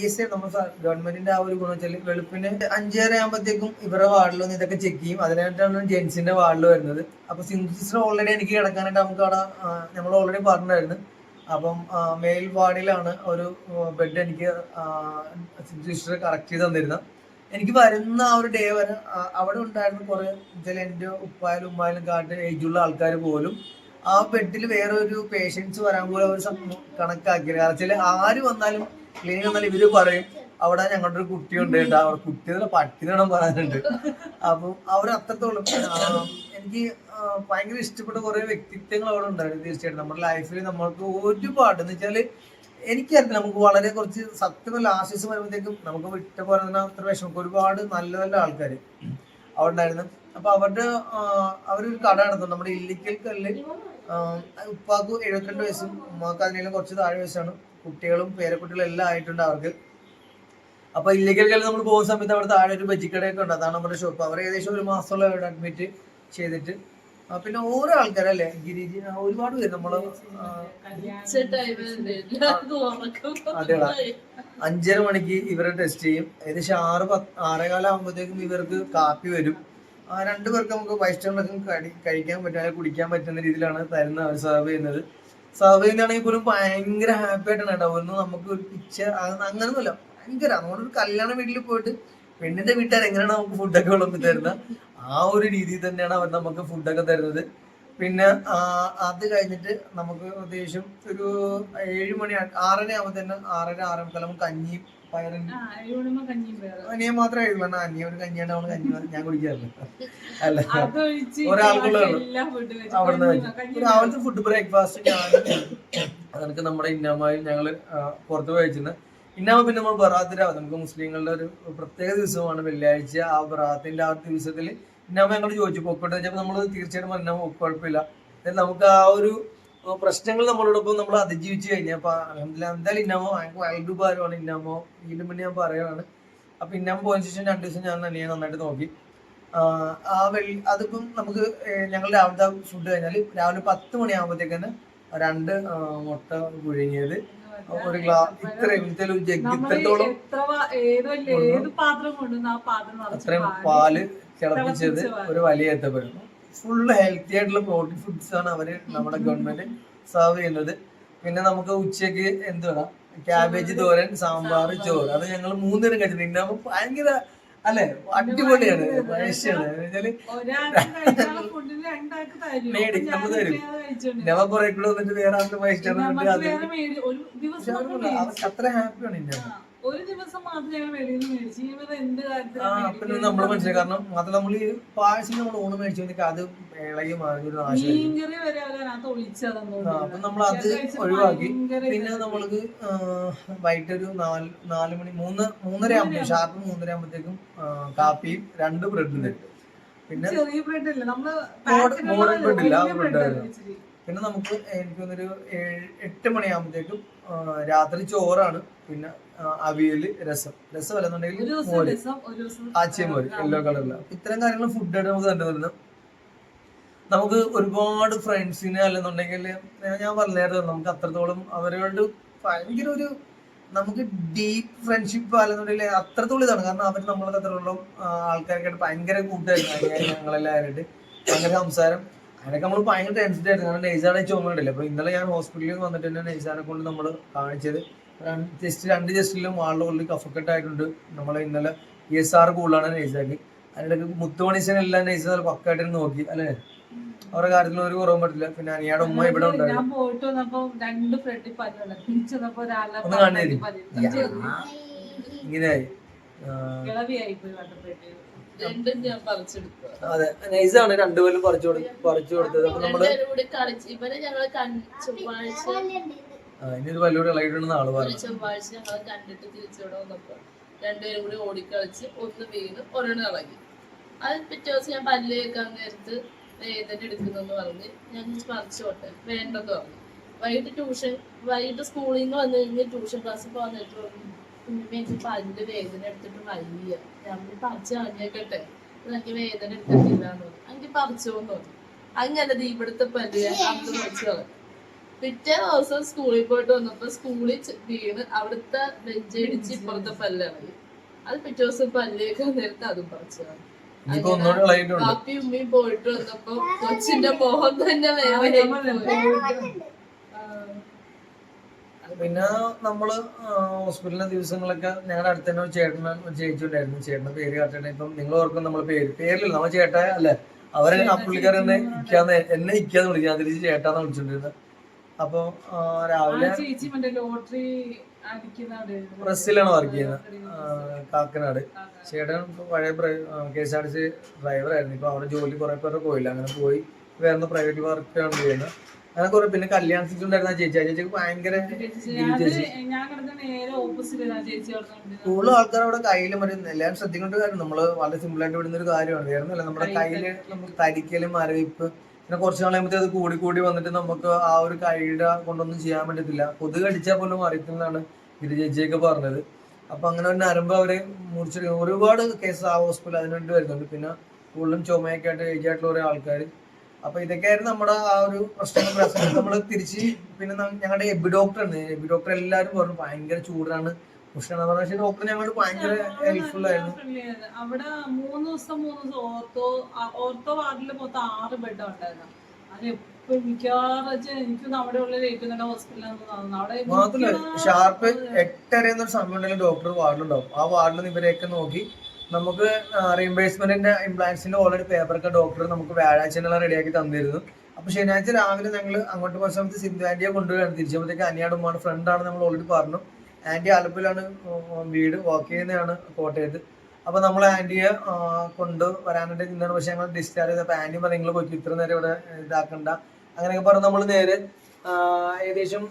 ESI നമ്മൾ ഗവൺമെന്റിന്റെ ആ ഒരു ഗുണം വെച്ചാൽ വെളുപ്പിന് 5:30 ആകുമ്പോഴത്തേക്കും ഇവരുടെ വാർഡിൽ ഒന്ന് ഇതൊക്കെ ചെക്ക് ചെയ്യും. അതിനായിട്ടാണ് ജെൻസിന്റെ വാർഡിൽ വരുന്നത്. അപ്പൊ സിന്ധു സിസ്റ്റർ ഓൾറെഡി എനിക്ക് കിടക്കാനായിട്ട് നമുക്ക് അവിടെ നമ്മൾ ഓൾറെഡി പറഞ്ഞായിരുന്നു. അപ്പം മെയിൽ വാർഡിലാണ് ഒരു ബെഡ് എനിക്ക് സിന്ധു സിസ്റ്റർ കറക്റ്റ് ചെയ്ത് തന്നിരുന്നത്. എനിക്ക് വരുന്ന ആ ഒരു ഡേ വരെ അവിടെ ഉണ്ടായിരുന്ന കുറെ വെച്ചാൽ എൻ്റെ ഉപ്പായാലും ഉമ്മായാലും കാട്ട് ഏജുള്ള ആൾക്കാർ പോലും ആ ബെഡിൽ വേറെ ഒരു പേഷ്യൻസ് വരാൻ പോലെ അവർ കണക്കാക്കിയത്. കാരണം വെച്ചാൽ ആര് വന്നാലും ക്ലിനിക് വന്നാലും ഇവര് പറയും അവിടെ ഞങ്ങളുടെ ഒരു കുട്ടിയുണ്ട് കേട്ടോ, അവിടെ കുട്ടികളെ പട്ടിനോണം പറയാനുണ്ട്. അപ്പം അവർ അത്രത്തോളം എനിക്ക് ഭയങ്കര ഇഷ്ടപ്പെട്ട കുറെ വ്യക്തിത്വങ്ങൾ അവിടെ ഉണ്ടായിരുന്നു. തീർച്ചയായിട്ടും നമ്മുടെ ലൈഫിൽ നമ്മൾക്ക് ഒരുപാട് എന്ന് വെച്ചാല് എനിക്കറിയില്ല, നമുക്ക് വളരെ കുറച്ച് സത്യമല്ല ആശ്വാസം വരുമ്പോഴത്തേക്കും നമുക്ക് വിട്ട പോലെ തന്നെ അത്ര വിഷമം. ഒരുപാട് നല്ല നല്ല ആൾക്കാർ അവിടെ ഉണ്ടായിരുന്നു. അപ്പൊ അവരൊരു കട നടത്തുന്നു നമ്മുടെ ഇല്ലിക്കൽ കല്ല്. ഉപ്പാക്ക് 72 വയസ്സും ഉമ്മാക്ക് അതിനേലും കുറച്ച് താഴെ വയസ്സാണ്. കുട്ടികളും പേരക്കുട്ടികളും എല്ലാം ആയിട്ടുണ്ട് അവർക്ക്. അപ്പൊ ഇല്ലിക്കൽ കല്ല് നമ്മൾ പോകുന്ന സമയത്ത് അവിടെ താഴെ ഒരു ബജിക്കടയൊക്കെ ഉണ്ട്, അതാണ് നമ്മുടെ ഷോപ്പ്. അവർ ഏകദേശം ഒരു മാസത്തോളം അവിടെ അഡ്മിറ്റ് ചെയ്തിട്ട് പിന്നെ ഓരോ ആൾക്കാരല്ലേ ഗിരിജി ഒരുപാട് പേര് നമ്മള് അതെടാ 5:30 മണിക്ക് ഇവരെ ടെസ്റ്റ് ചെയ്യും. ഏകദേശം 6-6:15 ആകുമ്പോഴത്തേക്കും ഇവർക്ക് കാപ്പി വരും. 2 പേർക്ക് നമുക്ക് വൈസ്റ്റേണൊക്കെ കഴിക്കാൻ പറ്റും, അല്ലെങ്കിൽ കുടിക്കാൻ പറ്റുന്ന രീതിയിലാണ് തരുന്നത്. അവർ സെർവ് ചെയ്യുന്നത്. സെർവ് ചെയ്യുന്നതാണെങ്കിൽ പോലും ഭയങ്കര ഹാപ്പി ആയിട്ടാണ് കേട്ടോ. ഒന്നും നമുക്ക് ഒരു പിക്ചർ അങ്ങനൊന്നുമില്ല, ഭയങ്കര നമ്മളൊരു കല്യാണ വീട്ടിൽ പോയിട്ട് പെണ്ണിന്റെ വീട്ടുകാർ എങ്ങനെയാണ് നമുക്ക് ഫുഡൊക്കെ വിളമ്പി തരുന്നത് ആ ഒരു രീതിയിൽ തന്നെയാണ് അവർ നമുക്ക് ഫുഡൊക്കെ തരുന്നത്. പിന്നെ അത് കഴിഞ്ഞിട്ട് നമുക്ക് ഏകദേശം ഒരു 7 മണി 6:30 ആകുമ്പോൾ തന്നെ 6:30-6:45 നമുക്ക് കഞ്ഞിയും പയറും അനിയൻ മാത്രമേ കഴിക്കുള്ളൂ. അനിയ ഒരു കഞ്ഞിയാണ് അവള് കഞ്ഞി ഞാൻ കുടിക്കാറില്ല. അല്ല ഒരാൾക്കുള്ള അവിടുന്ന് കഴിച്ചു. രാവിലത്തെ ഫുഡ് ബ്രേക്ക്ഫാസ്റ്റ് അതൊക്കെ നമ്മുടെ ഇന്നമായും ഞങ്ങള് പുറത്ത് പോയി കഴിച്ചിരുന്നത്. ഇന്നാമ പിന്നെ നമ്മൾ ബറാത്ത് രാവ് നമുക്ക് മുസ്ലിങ്ങളുടെ ഒരു പ്രത്യേക ദിവസമാണ് വെള്ളിയാഴ്ച. ആ ബറാത്തിന്റെ ആ ദിവസത്തിൽ ഇന്നാമ ഞങ്ങൾ ചോദിച്ചു പൊക്കോട്ടെ വെച്ചപ്പോൾ നമ്മൾ തീർച്ചയായിട്ടും പറഞ്ഞാൽ കുഴപ്പമില്ല, നമുക്ക് ആ ഒരു പ്രശ്നങ്ങൾ നമ്മളോടൊപ്പം നമ്മൾ അതിജീവിച്ചു കഴിഞ്ഞാൽ അപ്പൊ എന്തായാലും ഇന്നാമോ ഞങ്ങൾക്ക് വൈകിട്ട് ഉപകാരമാണ്. ഇന്നാമോ വീണ്ടും പിന്നെ ഞാൻ പറയുകയാണ്. അപ്പൊ ഇന്നാമ പോയതിനു ശേഷം 2 ദിവസം ഞാൻ തന്നെ നന്നായിട്ട് നോക്കി. അതിപ്പം നമുക്ക് ഞങ്ങൾ രാവിലത്തെ ഫുഡ് കഴിഞ്ഞാൽ രാവിലെ 10 മണിയാകുമ്പോഴത്തേക്ക് തന്നെ 2 മുട്ട പുഴുങ്ങിയത്, ഒരു ഗ്ലാസ് ഇത്രയും ഇത്രത്തോളം അത്രയും പാല് തിളപ്പിച്ചത്, ഒരു വലിയ ഏത്തപ്പഴം. ഫുള്ള് ഹെൽത്തി ആയിട്ടുള്ള പ്രോട്ടീൻ ഫുഡ്സ് ആണ് അവര് നമ്മുടെ ഗവൺമെന്റ് സെർവ് ചെയ്യുന്നത്. പിന്നെ നമുക്ക് ഉച്ചക്ക് എന്തുവാ ക്യാബേജ് തോരൻ, സാമ്പാർ, ചോറ്. അത് ഞങ്ങൾ 3 നേരം കഴിച്ചിട്ടുണ്ട്. ഇന്നാകുമ്പോ ഭയങ്കര അല്ലെ അടിപൊളിയാണ്. മനുഷ്യാണ് നമ്മൾ തരും. ഞമ്മ കുറെ കൂടെ വന്നിട്ട് വേറെ ആൾക്ക് വൈകിട്ടാണ് അത്ര ഹാപ്പിയാണ് ഇന്ന ഒരു ദിവസം മാത്രം ഞങ്ങൾ വെളിയിൽ നിന്ന് മേടിച്ചു. ഇവർ എന്ത് പിന്നെ നമ്മൾ മനസ്സിലായി. കാരണം മാത്രം നമ്മൾ ഈ പായസം നമ്മൾ ഊണ് മേടിച്ചു അത് ഇളകി മാറി മീൻകറി വരെ അതിനകത്ത് ഒഴിച്ചതെന്നു. അപ്പൊ നമ്മൾ അത് ഒഴിവാക്കി. പിന്നെ നമ്മൾക്ക് വൈകിട്ട് ഒരു 4 മണി 3:30 ആകുമ്പോ ഷാർപ്പ് 3:30 ആകുമ്പോഴത്തേക്കും കാപ്പിയും 2 ബ്രെഡും തരും. പിന്നെ ചെറിയ ബ്രെഡ് ഇല്ല, നമ്മള് മോഡേൺ ബ്രെഡ് ഇല്ല, ആ ബ്രെഡായിരുന്നു. പിന്നെ നമുക്ക് എനിക്ക് തോന്നുന്നൊരു 8 മണിയാകുമ്പോഴത്തേക്കും രാത്രി ചോറാണ്. പിന്നെ അവിയല്, രസം അല്ലെന്നുണ്ടെങ്കിൽ മോര്, ആച്ചിയമോര് യെല്ലോ കളറില്. ഇത്തരം കാര്യങ്ങൾ ഫുഡായിട്ട് നമുക്ക് കണ്ടുവരുന്നത്. നമുക്ക് ഒരുപാട് ഫ്രണ്ട്സിനെ അല്ലെന്നുണ്ടെങ്കിൽ ഞാൻ പറഞ്ഞായിരുന്നു നമുക്ക് അത്രത്തോളം അവരോട് ഭയങ്കര ഒരു നമുക്ക് ഡീപ്പ് ഫ്രണ്ട്ഷിപ്പ് അല്ലെന്നുണ്ടെങ്കിൽ അത്രത്തോളം ഇതാണ്. കാരണം അവർ നമ്മളൊക്കെ അത്രത്തോളം ആൾക്കാർക്കായിട്ട് ഭയങ്കര കൂട്ടായിരുന്നു. ഞങ്ങളെല്ലാവരായിട്ട് ഭയങ്കര സംസാരം. അതിനൊക്കെ നമ്മൾ ഭയങ്കര ടെൻഷൻ ആയിരുന്നു. കാരണം നെയ്സാണ് ചുമണ്ടല്ലേ. അപ്പൊ ഇന്നലെ ഞാൻ ഹോസ്പിറ്റലിൽ വന്നിട്ട് തന്നെ നെയ്സാനെ കൊണ്ട് നമ്മൾ കാണിച്ചത് 2 ജസ്റ്റിലും ആളുടെ ഉള്ളിൽ കഫക്കെട്ട് ആയിട്ടുണ്ട്. നമ്മൾ ഇന്നലെ ESR കൂടുതലാണ് നെയ്സാക്കി. അതിനിടയ്ക്ക് മുത്തുമണീശനെല്ലാം നെയ്സ് നല്ല പക്കായിട്ട് നോക്കി അല്ലെ, അവരുടെ കാര്യത്തിൽ ഒരു കുറവും പറ്റില്ല. പിന്നെ അനിയുടെ ഉമ്മ ഇവിടെ ഉണ്ടായിരുന്നു. ഒന്ന് കാണിച്ചു ഇങ്ങനെയായി. അതെ നൈസാണ് 2 പേരും പറിച്ചു കൊടുത്തത്. അപ്പൊ നമ്മള് ഇനി ഒരു വലിയ ഇളകിട്ടുണ്ടെന്ന് ആള് പറഞ്ഞു. ചൊവ്വാഴ്ച ഞങ്ങൾ കണ്ടിട്ട് തിരിച്ചോടെ വന്നപ്പോ 2 പേരും കൂടി ഓടിക്കളിച്ച് ഒന്ന് വീണ് ഒരെണ്ണം ഇളകി. അത് പിറ്റേ ദിവസം ഞാൻ പല്ല് കേൾക്കാൻ നേരത്ത് വേദന എടുക്കുന്നെന്ന് പറഞ്ഞ് ഞാൻ പറിച്ചോട്ടെ വേണ്ടെന്ന് പറഞ്ഞു. വൈകിട്ട് സ്കൂളിൽ നിന്ന് വന്നു കഴിഞ്ഞ് ട്യൂഷൻ ക്ലാസ്സിൽ പോകാൻ നേരത്ത് പറഞ്ഞു കുഞ്ഞുമ്മ എനിക്ക് പല്ല് വേദന എടുത്തിട്ട് വയ്യ, ഞാൻ പറിച്ച് കളഞ്ഞേക്കട്ടെ, എനിക്ക് വേദന എടുത്തിട്ടില്ല എന്ന് പറഞ്ഞു. എനിക്ക് പറിച്ചോന്ന് പറഞ്ഞു. അങ്ങനെ ഇവിടുത്തെ പല്ല് അന്ന് പറിച്ചു കളഞ്ഞു. പിറ്റേ ദിവസം സ്കൂളിൽ പോയിട്ട് വന്നപ്പോ സ്കൂളിൽ വീണ് അവിടുത്തെ ബെഞ്ചടിച്ച് ഇപ്പുറത്തെ പല്ലിളകി. അത് പിറ്റേ ദിവസം പല്ലേക്ക് നേരത്തെ അതും പറിച്ചു കളഞ്ഞു. പാപ്പി ഉമ്മയും പോയിട്ട് വന്നപ്പോ കൊച്ചിന്റെ മോഹം തന്നെ വേറെ. പിന്നെ നമ്മള് ഹോസ്പിറ്റലിലെ ദിവസങ്ങളൊക്കെ ഞങ്ങളുടെ അടുത്ത് തന്നെ ചേച്ചി ഉണ്ടായിരുന്നു. ചേട്ടന്റെ പേര് കാട്ടണേ. ഇപ്പം നിങ്ങൾ ഓർക്കും നമ്മളെ പേരില്ല, നമ്മൾ ചേട്ടായ അല്ലെ ആ പുള്ളിക്കാരൻ എന്നെ ഇക്കാന്ന് വിളിക്കും, ഞാൻ തിരിച്ച് ചേട്ടാന്ന് വിളിച്ചോണ്ടിരുന്നത്. അപ്പൊ രാവിലെ ചേച്ചി മറ്റേ ലോട്ടറി പ്രസ്സിലാണ് വർക്ക് ചെയ്യുന്നത്, കാക്കനാട്. ചേട്ടൻ പഴയ KSRTC ഡ്രൈവറായിരുന്നു. ഇപ്പൊ അവിടെ ജോലി കുറെ പേരുടെ പോയില്ല, അങ്ങനെ പോയി വേറെ പ്രൈവറ്റ് വർക്കാണ് ചെയ്യുന്നത്. അങ്ങനെ കുറെ. പിന്നെ കല്യാണത്തിണ്ടായിരുന്ന ചേച്ചിക്ക് ഭയങ്കര കൂടുതൽ ആൾക്കാർ അവിടെ കയ്യില് മറ്റേ എല്ലാവരും ശ്രദ്ധിക്കേണ്ട കാര്യം, നമ്മള് വളരെ സിമ്പിൾ ആയിട്ട് വിടുന്ന ഒരു കാര്യമാണ്. വേറൊന്നുമല്ല, നമ്മുടെ കയ്യില് നമുക്ക് തരിക്കലും മരവിപ്പ്, പിന്നെ കുറച്ച് നാളാകുമ്പത്തേ അത് കൂടി വന്നിട്ട് നമുക്ക് ആ ഒരു കൈയുടെ കൊണ്ടൊന്നും ചെയ്യാൻ പറ്റത്തില്ല. കൊതുക് അടിച്ചാൽ പോലും അറിയത്തില്ലെന്നാണ് ഇത് ചേച്ചിയൊക്കെ പറഞ്ഞത്. അപ്പൊ അങ്ങനെ ഒരു നരമ്പ് അവരെ മുറിച്ചെടുക്കും. ഒരുപാട് കേസ് ആ ഹോസ്പിറ്റൽ അതിനുവേണ്ടി വരുന്നുണ്ട്. പിന്നെ കൂടുതലും ചുമയൊക്കെ ആയിട്ട് ഏജായിട്ടുള്ള കുറെ ആൾക്കാർ. അപ്പൊ ഇതൊക്കെയായിരുന്നു നമ്മുടെ ആ ഒരു പ്രശ്നം. നമ്മൾ തിരിച്ച് പിന്നെ ഞങ്ങളുടെ എബി ഡോക്ടർ ഉണ്ട്. എബി ഡോക്ടർ എല്ലാവരും പറഞ്ഞു ഭയങ്കര ചൂടാണ്, ഉഷ്ണാണ്. പക്ഷേ ഡോക്ടർ ഞങ്ങൾക്ക് ഭയങ്കര ഹെൽപ്ഫുൾ ആയിരുന്നു. അവിടെ 3 ദിവസം ഓർത്തോ വാർഡിൽ മൊത്തം 6 ബെഡ് ഉണ്ടായിരുന്നു. അത് എപ്പോഴും മിക്കവാറും എനിക്ക് നമ്മുടെ ഉള്ളിൽ ഏറ്റവും നല്ല ഹോസ്പിറ്റലാണ്. മാത്രമല്ല ഷാർപ്പ് 8:30 എന്നൊരു സമയം ഉണ്ടെങ്കിൽ ഡോക്ടർ വാർഡിലുണ്ടാവും. ആ വാർഡിൽ ഇവരെയൊക്കെ നോക്കി നമുക്ക് റീംബേഴ്സ്മെന്റിന്റെ ഇംപ്ലാന്റ്സിന്റെ ഓൾറെഡി പേപ്പറൊക്കെ ഡോക്ടർ നമുക്ക് വ്യാഴാഴ്ച റെഡിയാക്കി തന്നിരുന്നു. അപ്പൊ ശനിയാഴ്ച രാവിലെ ഞങ്ങൾ അങ്ങോട്ട് പോയ സമയത്ത് സിന്ധു ആന്റിയെ കൊണ്ടുപോയാണ്. തിരിച്ചപ്പോഴത്തേക്ക് അനിയാടുമാണ് ഫ്രണ്ടാണ്, നമ്മൾ ഓൾറെഡി പറഞ്ഞു. ആന്റി ആലപ്പുഴയിലാണ് വീട്, വർക്ക് ചെയ്യുന്നതാണ് കോട്ടയത്ത്. അപ്പൊ നമ്മൾ ആന്റിയെ കൊണ്ടുവരാനായിട്ട് നിന്നാണ്. പക്ഷെ ഞങ്ങൾ ഡിസ്ചാർജ് ചെയ്തപ്പോൾ ആന്റി പറഞ്ഞു നിങ്ങൾ പോയി ഇത്ര നേരം ഇവിടെ ഇതാക്കണ്ട അങ്ങനെയൊക്കെ പറഞ്ഞ് നമ്മൾ നേരെ ഏകദേശം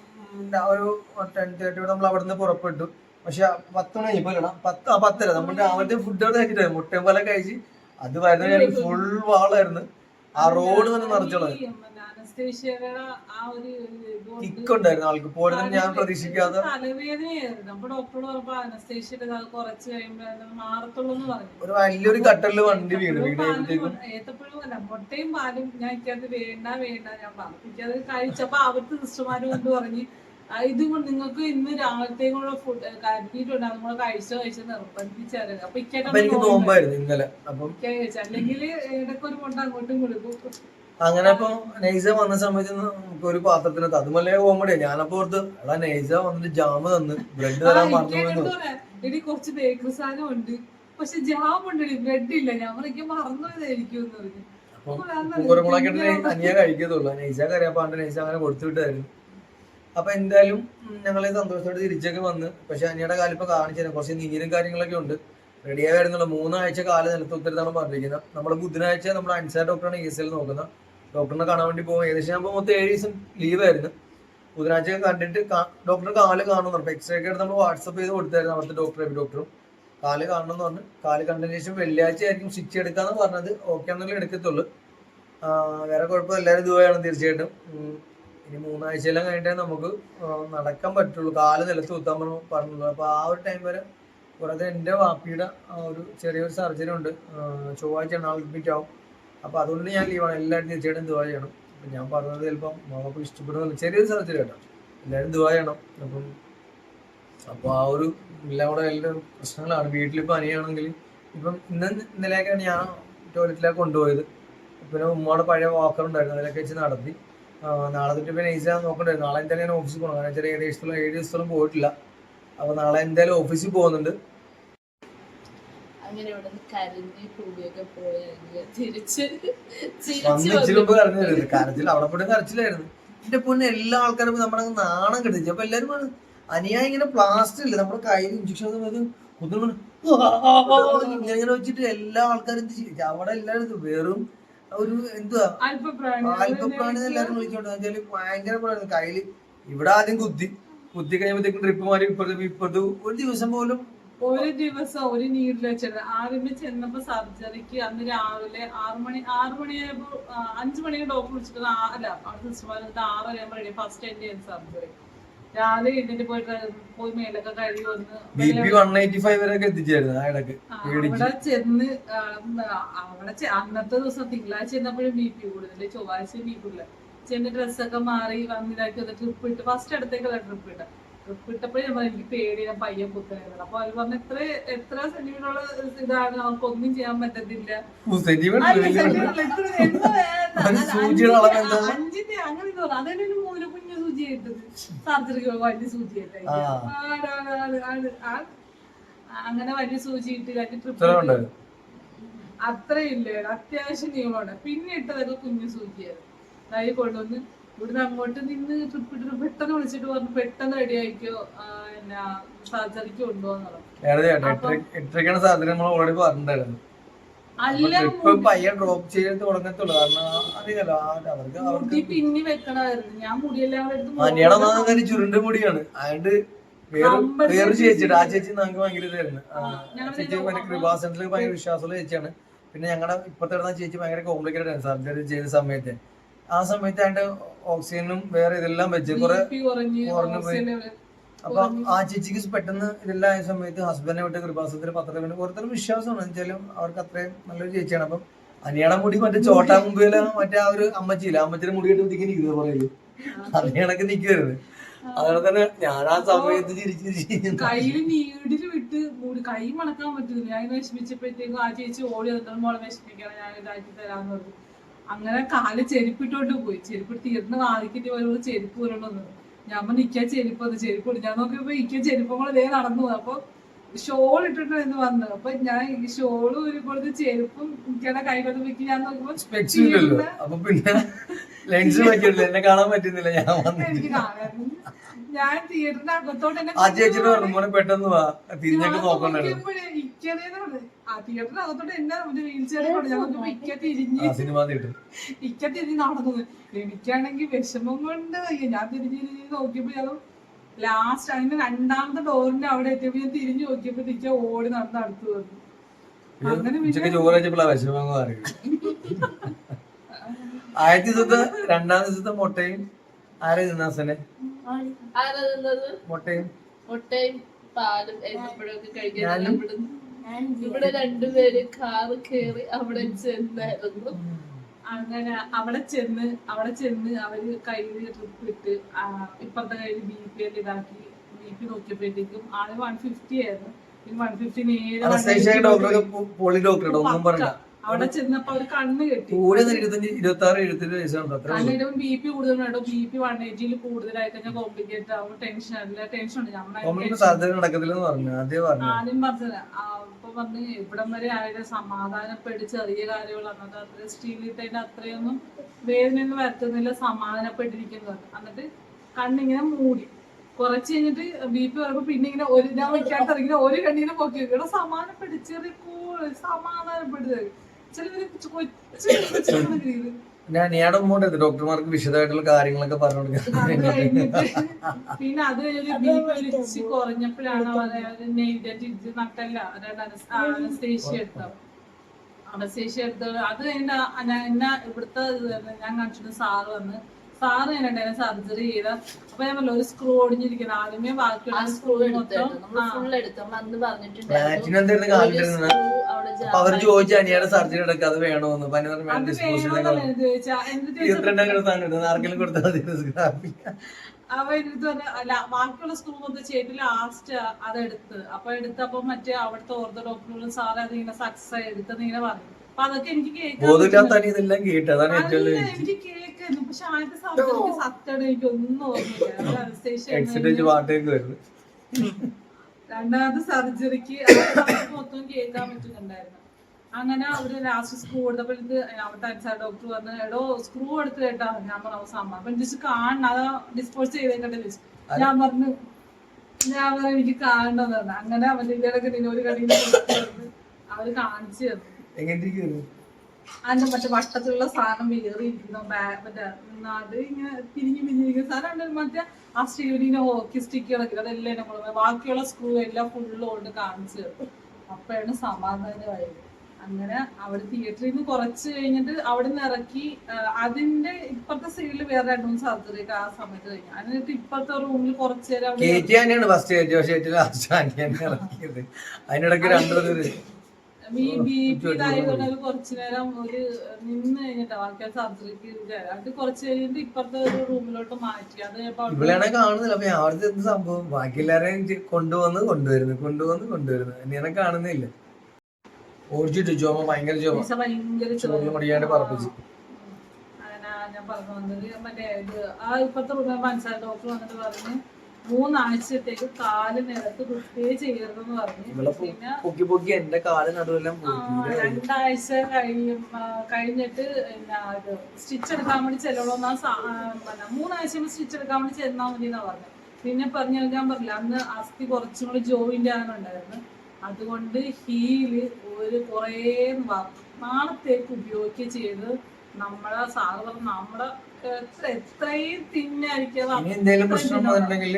ഒരു 10:30 നമ്മൾ അവിടെ നിന്ന് പുറപ്പെട്ടു. പക്ഷെ 10 മണി കഴിഞ്ഞപ്പോഴാണ് 10:30 നമ്മൾ രാവിലത്തെ ഫുഡ് അവിടെ കഴിച്ചിട്ടായിരുന്നു. മുട്ടയും പോലെ കഴിച്ച് അത് വരുന്ന ഫുൾ വാളായിരുന്നു. ആ റോഡ് തന്നെ നിറച്ചോളാം. കിക്കുണ്ടായിരുന്നു ആൾക്ക്, പോലും ഞാൻ പ്രതീക്ഷിക്കാതെ. ഒരു വലിയൊരു കട്ടലില് വണ്ടി വീണപ്പോഴത്തേക്കും മുട്ടയും പാലും ഞാൻ വേണ്ട ഞാൻ പറഞ്ഞു. കഴിച്ചപ്പോ അവിടുത്തെ സിസ്റ്റർമാര് കൊണ്ട് പറഞ്ഞ് ഇതുകൊണ്ട് നിങ്ങൾക്ക് ഇന്ന് രാവിലത്തേക്കും കൂടെ ഫുഡ് കരുതിയിട്ടുണ്ട്, നമ്മൾ കഴിച്ചോ നിർബന്ധിച്ചായിരുന്നു. അപ്പൊ എനിക്ക് നോമ്പായിരുന്നു ഇന്നലെ. അപ്പം അല്ലെങ്കിൽ ഇടയ്ക്ക് ഒരു മുട്ട അങ്ങോട്ടും കൊടുക്കും. അങ്ങനെ ഇപ്പൊ നൈസ വന്ന സമയത്ത് നമുക്ക് ഒരു പാത്രത്തിനകത്ത് അത് വളരെ കോമഡിയാ. ഞാനപ്പോ ഓർത്ത് എടാ നൈസ വന്നിട്ട് ജാമ് തന്ന് ബ്രെഡ് തരാൻ മറന്നു. ഇനി കുറച്ച് ബേക്കറി സാധനം ഉണ്ട്, പക്ഷെ ജാം ഉണ്ട്, ബ്രെഡ് ഇല്ല. ഞാൻ മറന്നുപോയതായിരിക്കും എന്ന് പറഞ്ഞു. അപ്പൊ കുരുമുളക് അനിയാ കഴിക്കത്തുള്ളൂ. നൈസ കറിയാപ്പാണ്ട് നൈസ അങ്ങനെ കൊടുത്തു വിട്ടായിരുന്നു. അപ്പൊ എന്തായാലും ഞങ്ങളെ സന്തോഷത്തോടെ തിരിച്ചൊക്കെ വന്ന്. പക്ഷെ അനിയുടെ കാലം ഇപ്പൊ കാണിച്ചു കുറച്ച് നീരും കാര്യങ്ങളൊക്കെ ഉണ്ട്, റെഡിയായി വരുന്നുള്ള. 3 ആഴ്ച കാലം നിലത്തുത്തരുത്താണ് പറഞ്ഞിരിക്കുന്നത്. നമ്മള് ബുധനാഴ്ച നമ്മുടെ അൻസാർ ഡോക്ടറാണ് ESL നോക്കുന്നത്. ഡോക്ടറിനെ കാണാൻ വേണ്ടി പോകും. ഏകദേശം ഞാൻ മൊത്തം 7 ദിവസം ലീവായിരുന്നു. ബുധനാഴ്ച കണ്ടിട്ട് ഡോക്ടറെ കാല് കാണുന്നു. അപ്പൊ എക്സ്റേ ഒക്കെ നമ്മൾ വാട്സപ്പ് ചെയ്ത് കൊടുത്തായിരുന്നു അവിടുത്തെ ഡോക്ടറും. കാല് കാണണമെന്ന് പറഞ്ഞു. കാല് കണ്ടതിന് ശേഷം വെള്ളിയാഴ്ച ആയിരിക്കും സ്റ്റിച്ച് എടുക്കാന്ന് പറഞ്ഞത്. ഓക്കെ ആണെങ്കിലും എടുക്കത്തുള്ളൂ, വേറെ കുഴപ്പം. എല്ലാവരും ദുബായാണ് തീർച്ചയായിട്ടും. ഇനി 3 ആഴ്ചയെല്ലാം കഴിഞ്ഞിട്ടേ നമുക്ക് നടക്കാൻ പറ്റുള്ളൂ, കാല് നിലത്ത് കുത്താൻ പറഞ്ഞുള്ളൂ. അപ്പൊ ആ ഒരു ടൈം വരെ കൂടാതെ എൻ്റെ വാപ്പിയുടെ ഒരു ചെറിയൊരു സർജറി ഉണ്ട്, ചൊവ്വാഴ്ച നാളെ അഡ്മിറ്റ് ആവും. അപ്പൊ അതുകൊണ്ട് ഞാൻ ലീവാണ്. എല്ലാവരും തീർച്ചയായിട്ടും ദുബായ് ചെയ്യണം. അപ്പൊ ഞാൻ പറഞ്ഞത് ചിലപ്പം നമുക്ക് ഇഷ്ടപ്പെടുന്നില്ല, ചെറിയൊരു സർജറി കേട്ടോ. എല്ലാവരും ദുബായ് ചെയ്യണം. അപ്പൊ ആ ഒരു എല്ലാം കൂടെ എല്ലാ പ്രശ്നങ്ങളാണ്. വീട്ടിലിപ്പോൾ അനിയാണെങ്കിൽ ഇപ്പം ഇന്നലെയൊക്കെയാണ് ഞാൻ ടോയ്ലറ്റിലേക്ക് കൊണ്ടുപോയത്. പിന്നെ ഉമ്മയുടെ പഴയ വാക്കർ ഉണ്ടായിരുന്നു, അതിലൊക്കെ വെച്ച് നടത്തി. നാളെ തൊട്ട് പിന്നെ നൈസ നോക്കണ്ടായിരുന്നു. നാളെ എന്തായാലും ഞാൻ ഓഫീസിൽ പോകണം, കാരണം ചെറിയ 7 ദിവസത്തോളം പോയിട്ടില്ല. അപ്പൊ നാളെ എന്തായാലും ഓഫീസിൽ പോകുന്നുണ്ട്. അങ്ങനെ ഇവിടെ കരഞ്ഞ് കൂടിയൊക്കെ പോയായിരുന്നു. തിരിച്ച് കരച്ചിൽ അവിടെ പോയിട്ട് കരച്ചിലായിരുന്നു. എന്റെ പൊന്നെ എല്ലാ ആൾക്കാരും നമ്മുടെ നാണം കെട്ടിച്ചു. അപ്പൊ എല്ലാരും അനിയാ ഇങ്ങനെ പ്ലാസ്റ്റർ ഇല്ല നമ്മുടെ കയ്യിൽ ഇഞ്ചക്ഷൻ ഇങ്ങനെ വെച്ചിട്ട് എല്ലാ ആൾക്കാരും എന്ത് ചെയ്യും അവിടെ. എല്ലാവരും വെറും ഒരു എന്തുവാ അല്പപ്രാണി എല്ലാരും വിളിച്ചോണ്ട് വെച്ചാല് ഭയങ്കര കയ്യില്. ഇവിടെ ആദ്യം കുത്തി കഴിയുമ്പോഴത്തേക്കും ട്രിപ്പ് മാറി ഇപ്പുറത്ത് ഒരു ദിവസം പോലും ഒരു നീഡിൽ വെച്ചത്. ആദ്യമേ ചെന്നപ്പോ സർജറിക്ക് അന്ന് രാവിലെ 6 മണിയായപ്പോ 5 മണിക്ക് ഡോക്ടർ വിളിച്ചിട്ട് അല്ല അവിടെ സിസ്റ്റർമാർ 6 ആകുമ്പോൾ ഫസ്റ്റ് എന്റെ സർജറി. രാവിലെ എഴുന്നേറ്റ് പോയി മേലൊക്കെ കഴുകി വന്ന് അവിടെ ചെന്ന് അന്നത്തെ ദിവസം തിങ്കളാഴ്ച ചെന്നപ്പോഴും BP കൂടുതൽ, ചൊവ്വാഴ്ച BP ഇല്ല. ചെന്ന് ഡ്രസ്സൊക്കെ മാറി വന്നിതാക്കി ട്രിപ്പ് ഇട്ട് ഫസ്റ്റ് അടുത്തേക്കുള്ള ട്രിപ്പ് ഇട്ടപ്പോഴേ ഞാൻ എനിക്ക് പേടി, ഞാൻ പയ്യൻ കുത്തനായിരുന്നു. അപ്പൊ അവർ പറഞ്ഞ എത്ര സെന്റിമീറ്ററുള്ള ഇതാണ്, നമുക്കൊന്നും ചെയ്യാൻ പറ്റത്തില്ല. 5 അങ്ങനെ തോന്നുന്നു. അതായത് ഒരു മൂല കുഞ്ഞു സൂചിയായിട്ടത് സർജറിക്ക് വലിയ സൂചിയായിട്ട് അങ്ങനെ വലിയ സൂചിയിട്ട് ട്രിപ്പ് അത്രയില്ലേ, അത്യാവശ്യം നീളമുണ്ട്. പിന്നെ ഇട്ടതൊക്കെ കുഞ്ഞു സൂചിയായിരുന്നു. കൈ കൊണ്ടുവന്ന് ഇവിടുന്ന് അങ്ങോട്ട് നിന്ന് ട്രിപ്പ് ഇട്ടിട്ട് പെട്ടെന്ന് വിളിച്ചിട്ട് പറഞ്ഞു പെട്ടെന്ന് റെഡി ആയിക്കോ, എന്നാ സർജറിക്ക് കൊണ്ടുപോകാന്ന് പറഞ്ഞു. സാധനം നമ്മൾ ഓൾറെഡി പറഞ്ഞിട്ടുണ്ടായിരുന്നു. ഇപ്പൊ പയ്യെ ഡ്രോപ്പ് ചെയ്ത് തുടങ്ങത്തുള്ളൂ. കാരണം അറിയാലോ അവർക്ക് പിന്നെ വെക്കണമായിരുന്നു. ഞാൻ മുടിയെല്ലാം അനിയുടെ ചുരുണ്ട മുടിയാണ്. അതുകൊണ്ട് വേറൊരു ചേച്ചിയുടെ ആ ചേച്ചി നമുക്ക് ഭയങ്കര ഇതായിരുന്നു. ചേച്ചി ഭയങ്കര കൃപാ സെന്ററിൽ ഭയങ്കര വിശ്വാസമുള്ള ചേച്ചിയാണ്. പിന്നെ ഞങ്ങളുടെ ഇപ്പത്തെ ചേച്ചി ഭയങ്കര കോംപ്ലിക്കേറ്റഡ് ആണ് സർജറി ചെയ്ത സമയത്ത്. ആ സമയത്ത് അതിന്റെ ഓക്സിജനും വേറെ ഇതെല്ലാം വെച്ച് കുറെ കുറഞ്ഞു പോയി. അപ്പൊ ആ ചേച്ചിക്ക് പെട്ടെന്ന് ഇതെല്ലാം ആയ സമയത്ത് ഹസ്ബൻഡിനെ വിട്ട് കൃപാസനത്തിൽ പത്രത്തിൽ ഓരോരുത്തരും വിശ്വാസമാണ് വെച്ചാലും അവർക്ക് അത്രയും നല്ലൊരു ചേച്ചിയാണ്. അപ്പം അനിയുടെ മുടി മറ്റേ ചോട്ടാ മുമ്പില് മറ്റേ ആ ഒരു അമ്മച്ചിയില്ല, അമ്മച്ചിയുടെ മുടി ഇട്ട് ഒതുക്കി നിൽക്കുന്നത് പറയൂ, അനിയണക്ക് നിൽക്കുവായിരുന്നു. അതുപോലെ തന്നെ ഞാൻ ആ സമയത്ത് കയ്യില് നീടില് വിട്ട് മൂടി കൈ മണക്കാൻ പറ്റുന്നില്ല. ഞാൻ വിഷമിച്ചപ്പോഴത്തേക്കും ആ ചേച്ചി ഓടി വന്നിട്ട് മോളെ വിഷമിക്കണം, ഞാൻ ഇതാക്കി തരാന്ന് പറഞ്ഞു. അങ്ങനെ കാല് ചെരുപ്പിട്ടോണ്ട് പോയി. ചെരുപ്പിട്ട് തീർന്ന് വാദിക്കിട്ട് വരുമ്പോൾ ചെരുപ്പ് പോലുണ്ടെന്ന് ഞാൻ നിക്കാൻ ചെരുപ്പ് ചെരുപ്പ് ഞാൻ നോക്കിയപ്പോ ഇരിക്കാൻ ചെരുപ്പം കൂടെ ഇതേ നടന്നു. അപ്പൊ ഷോൾ ഇട്ടിട്ടായിരുന്നു വന്നത്. അപ്പൊ ഞാൻ ഈ ഷോള് ഒരുപോലത്തെ ചെരുപ്പും എനിക്കടെ കൈ കൊണ്ട് വെക്കി ഞാൻ നോക്കുമ്പോ അപ്പൊ പിന്നെ ലെൻസ് വെക്കില്ല, എന്നെ കാണാൻ പറ്റുന്നില്ല. എനിക്ക് കാണായിരുന്നു. ഞാൻ തിയേറ്ററിന്റെ അകത്തോട്ട് ആ ചേച്ചിട്ട് പറഞ്ഞു പെട്ടെന്ന് തിരിഞ്ഞൊക്കെ നോക്കണ്ടേ ഇക്കതേന്നാണ്. ആ തിയേറ്ററിന്റെ അകത്തോട്ട് എന്നെ വീൽ ചെയറിൽ കൊണ്ട് ഞാൻ നോക്കുമ്പോ ഇക്ക തിരിഞ്ഞ് നടന്നത്. എനിക്കാണെങ്കിൽ വിഷമം കൊണ്ട് ഞാൻ തിരിഞ്ഞ് നോക്കിയപ്പോ ഞാൻ ലാസ്റ്റ് അതിന്റെ രണ്ടാമത്തെ ഡോറിന്റെ അവിടെ എത്തിയപ്പോ ഞാൻ തിരിഞ്ഞു നോക്കിയപ്പോ ഇക്ക ഓടി നടന്ന് അടുത്ത് വന്നു. അങ്ങനെ ആദ്യത്തെ ദിവസത്തെ രണ്ടാം ദിവസത്തെ മുട്ടയും ആരാ തിന്നാസനെ മുട്ടയും പാലും എപ്പോഴൊക്കെ കഴിക്കാൻ ഇവിടെ രണ്ടുപേര് കാറ് കേറി അവിടെ ചെന്നായിരുന്നു. അങ്ങനെ അവിടെ ചെന്ന് അവര് കയ്യില് ട്രിപ്പ് ഇട്ട് ഇപ്പഴത്തെ കയ്യില് BP എല്ലാം ഇതാക്കി. BP നോക്കിയപ്പോഴത്തേക്കും ആള് 150 ആയിരുന്നു. 150 നേരെ അവിടെ ചെന്നപ്പോ അവര് കണ്ണ് കെട്ടി. കണ്ണിടും BP കൂടുതലുണ്ടോ, BP 180 കൂടുതലായി കഴിഞ്ഞാൽ കോംപ്ലിക്കേറ്റഡ് ആവും. ടെൻഷൻ ഉണ്ട്. ആദ്യം പറഞ്ഞത് അപ്പൊ പറഞ്ഞ് ഇവിടം വരെ ആയത് സമാധാനപ്പെട്ട് ചെറിയ കാര്യങ്ങളാണ്. അത്ര സ്റ്റീലിട്ടതിന്റെ അത്രയൊന്നും വേദനയൊന്നും വരുത്തുന്നില്ല, സമാധാനപ്പെട്ടിരിക്കുന്നത്. എന്നിട്ട് കണ്ണിങ്ങനെ മൂടി കുറച്ച് കഴിഞ്ഞിട്ട് BP പറയുമ്പോ പിന്നെ ഇങ്ങനെ ഒരു ഞാൻ വയ്ക്കാത്ത ഇങ്ങനെ ഒരു കണ്ണിനെ പൊക്കി ഇവിടെ സമാധാനപ്പെട്ട് ചെറിയ സമാധാനപ്പെടുന്നത്. ഡോക്ടർമാർക്ക് വിശദമായിട്ടുള്ള കാര്യങ്ങളൊക്കെ പറഞ്ഞു കൊടുക്കുന്നത്. പിന്നെ അത് കഴിഞ്ഞ് കുറഞ്ഞപ്പോഴാണ് നട്ടല്ല അനസ്തേഷ്യ എടുത്തത്. അത് കഴിഞ്ഞ എന്നെ ഇവിടുത്തെ ഞാൻ കാണിച്ചിട്ട് സാറ് വന്ന് സാറ് എന്നെ സർജറി ചെയ്ത. അപ്പൊ ഞാൻ പറഞ്ഞു ഒരു സ്ക്രൂ ഒടിഞ്ഞിരിക്കുന്നത്. ആദ്യമേ ബാക്കിയുള്ള സ്ക്രൂ അവർ ചോദിച്ചു അനിയുടെ സർജറി എടുക്കാതെ വേണോന്ന് ആർക്കെങ്കിലും കൊടുത്താൽ അവ എടുത്ത് അല്ല ബാക്കിയുള്ള സ്ക്രൂ മൊത്തം ചെയ്തിട്ട് ലാസ്റ്റ് അതെടുത്ത് എടുത്തപ്പോ മറ്റേ അവിടുത്തെ ഓർത്തോ ഡോക്ടറുകളും സാറ് അതിങ്ങനെ സക്സസ് ആയി എടുത്തെന്ന് ഇങ്ങനെ പറഞ്ഞു. അപ്പൊ അതൊക്കെ എനിക്ക് കേൾക്കാൻ എനിക്ക് കേൾക്കായിരുന്നു. പക്ഷെ ആദ്യത്തെ സർജറിക്ക് സത്യം എനിക്കൊന്നും ഓർമ്മയില്ല. രണ്ടാമത്തെ സർജറിക്ക് മൊത്തം കേൾക്കാൻ പറ്റുന്നുണ്ടായിരുന്നു. അങ്ങനെ അവര് ലാസ്റ്റ് സ്ക്രൂ എടുത്തപ്പോ ഇത് അവിടുത്തെ അൻസാർ ഡോക്ടർ വന്ന് എടോ സ്ക്രൂ എടുത്ത് കേട്ടാ ഞാൻ പറഞ്ഞു സമ്മ. അപ്പൊ എനിക്ക് കാണണം അത് ഡിസ്പോസ് ചെയ്തേക്കട്ടെ ചോദിച്ചു. ഞാൻ പറഞ്ഞു എനിക്ക് കാണണമെന്ന് പറഞ്ഞു. അങ്ങനെ അവന്റെ ഇതിലൊക്കെ ഒരു കടയിൽ അവര് കാണിച്ചു തന്നു. അതിന്റെ മറ്റേ വട്ടത്തിലുള്ള സാധനം വേറിയിരിക്കുന്നു. മറ്റേ അത് ഇങ്ങനെ പിരിഞ്ഞിരിക്കുന്ന സാധനം മറ്റേ ആ സ്റ്റീലിന്റെ ഹോക്കി സ്റ്റിക്കുകളൊക്കെ അതെല്ലാം എന്നെ കൊണ്ടുപോയി. ബാക്കിയുള്ള സ്ക്രൂ എല്ലാം ഫുള്ള് കൊണ്ട് കാണിച്ചു തരും. അപ്പോഴാണ് സമാധാനമായത്. അങ്ങനെ അവിടെ തിയേറ്ററിൽ നിന്ന് കുറച്ച് കഴിഞ്ഞിട്ട് അവിടെ നിന്ന് ഇറക്കി. അതിന്റെ ഇപ്പഴത്തെ സൈഡിൽ വേറെ 2-3 സർജറി ഒക്കെ ആ സമയത്ത് കഴിഞ്ഞു. എന്നിട്ട് ഇപ്പഴത്തെ റൂമിൽ കുറച്ചു നേരം കുറച്ചു നേരം ഒരു നിന്ന് കഴിഞ്ഞിട്ടാ ബാക്കി സർജറിക്ക് അത് കുറച്ച് കഴിഞ്ഞിട്ട് ഇപ്പഴത്തെ ഒരു റൂമിലോട്ട് മാറ്റി. അത് കാണുന്നില്ല. അപ്പൊ അവിടുത്തെ എന്ത് സംഭവം ബാക്കി എല്ലാരെയും കൊണ്ടുവന്ന് എന്നെ കാണുന്നില്ല. ഓടിച്ചിട്ട് ചോമ ഭയങ്കര ചോമടിയാണ്ട് പറപ്പിച്ചു. അങ്ങനെ ഞാൻ പറഞ്ഞു വന്നത് മറ്റേ ഇത് ആ ഇപ്പഴത്തെ റൂമിൽ മനസ്സിലായി. ഡോക്ടർ വന്നിട്ട് പറഞ്ഞ് 3 ആഴ്ചത്തേക്ക് കാല് നിലത്ത് കുത്തിയേ ചെയ്യരുതെന്ന് പറഞ്ഞു. പിന്നെ പൊക്കി പൊക്കി എന്റെ കാല് നടുവെല്ലാം 2 ആഴ്ച കഴിഞ്ഞിട്ട് ഇത് സ്റ്റിച്ച് എടുക്കാൻ വേണ്ടി ചെല്ലണമെന്നാ 3 ആഴ്ച സ്റ്റിച്ച് എടുക്കാൻ വേണ്ടി ചെന്നാൽ മതി എന്നാ പറഞ്ഞത്. പിന്നെ ഞാൻ പറഞ്ഞില്ല അന്ന് അസ്ഥി കുറച്ചും കൂടി ജോയിന്റ് ആകാനുണ്ടായിരുന്നു. അതുകൊണ്ട് ഹീല് കുറേ നാളത്തേക്ക് ഉപയോഗിക്കുക ചെയ്ത് നമ്മളെ സാറ് പറഞ്ഞ നമ്മുടെ എത്രയും തിന്നായിരിക്കും. എന്തെങ്കിലും പ്രശ്നം വന്നിട്ടുണ്ടെങ്കിൽ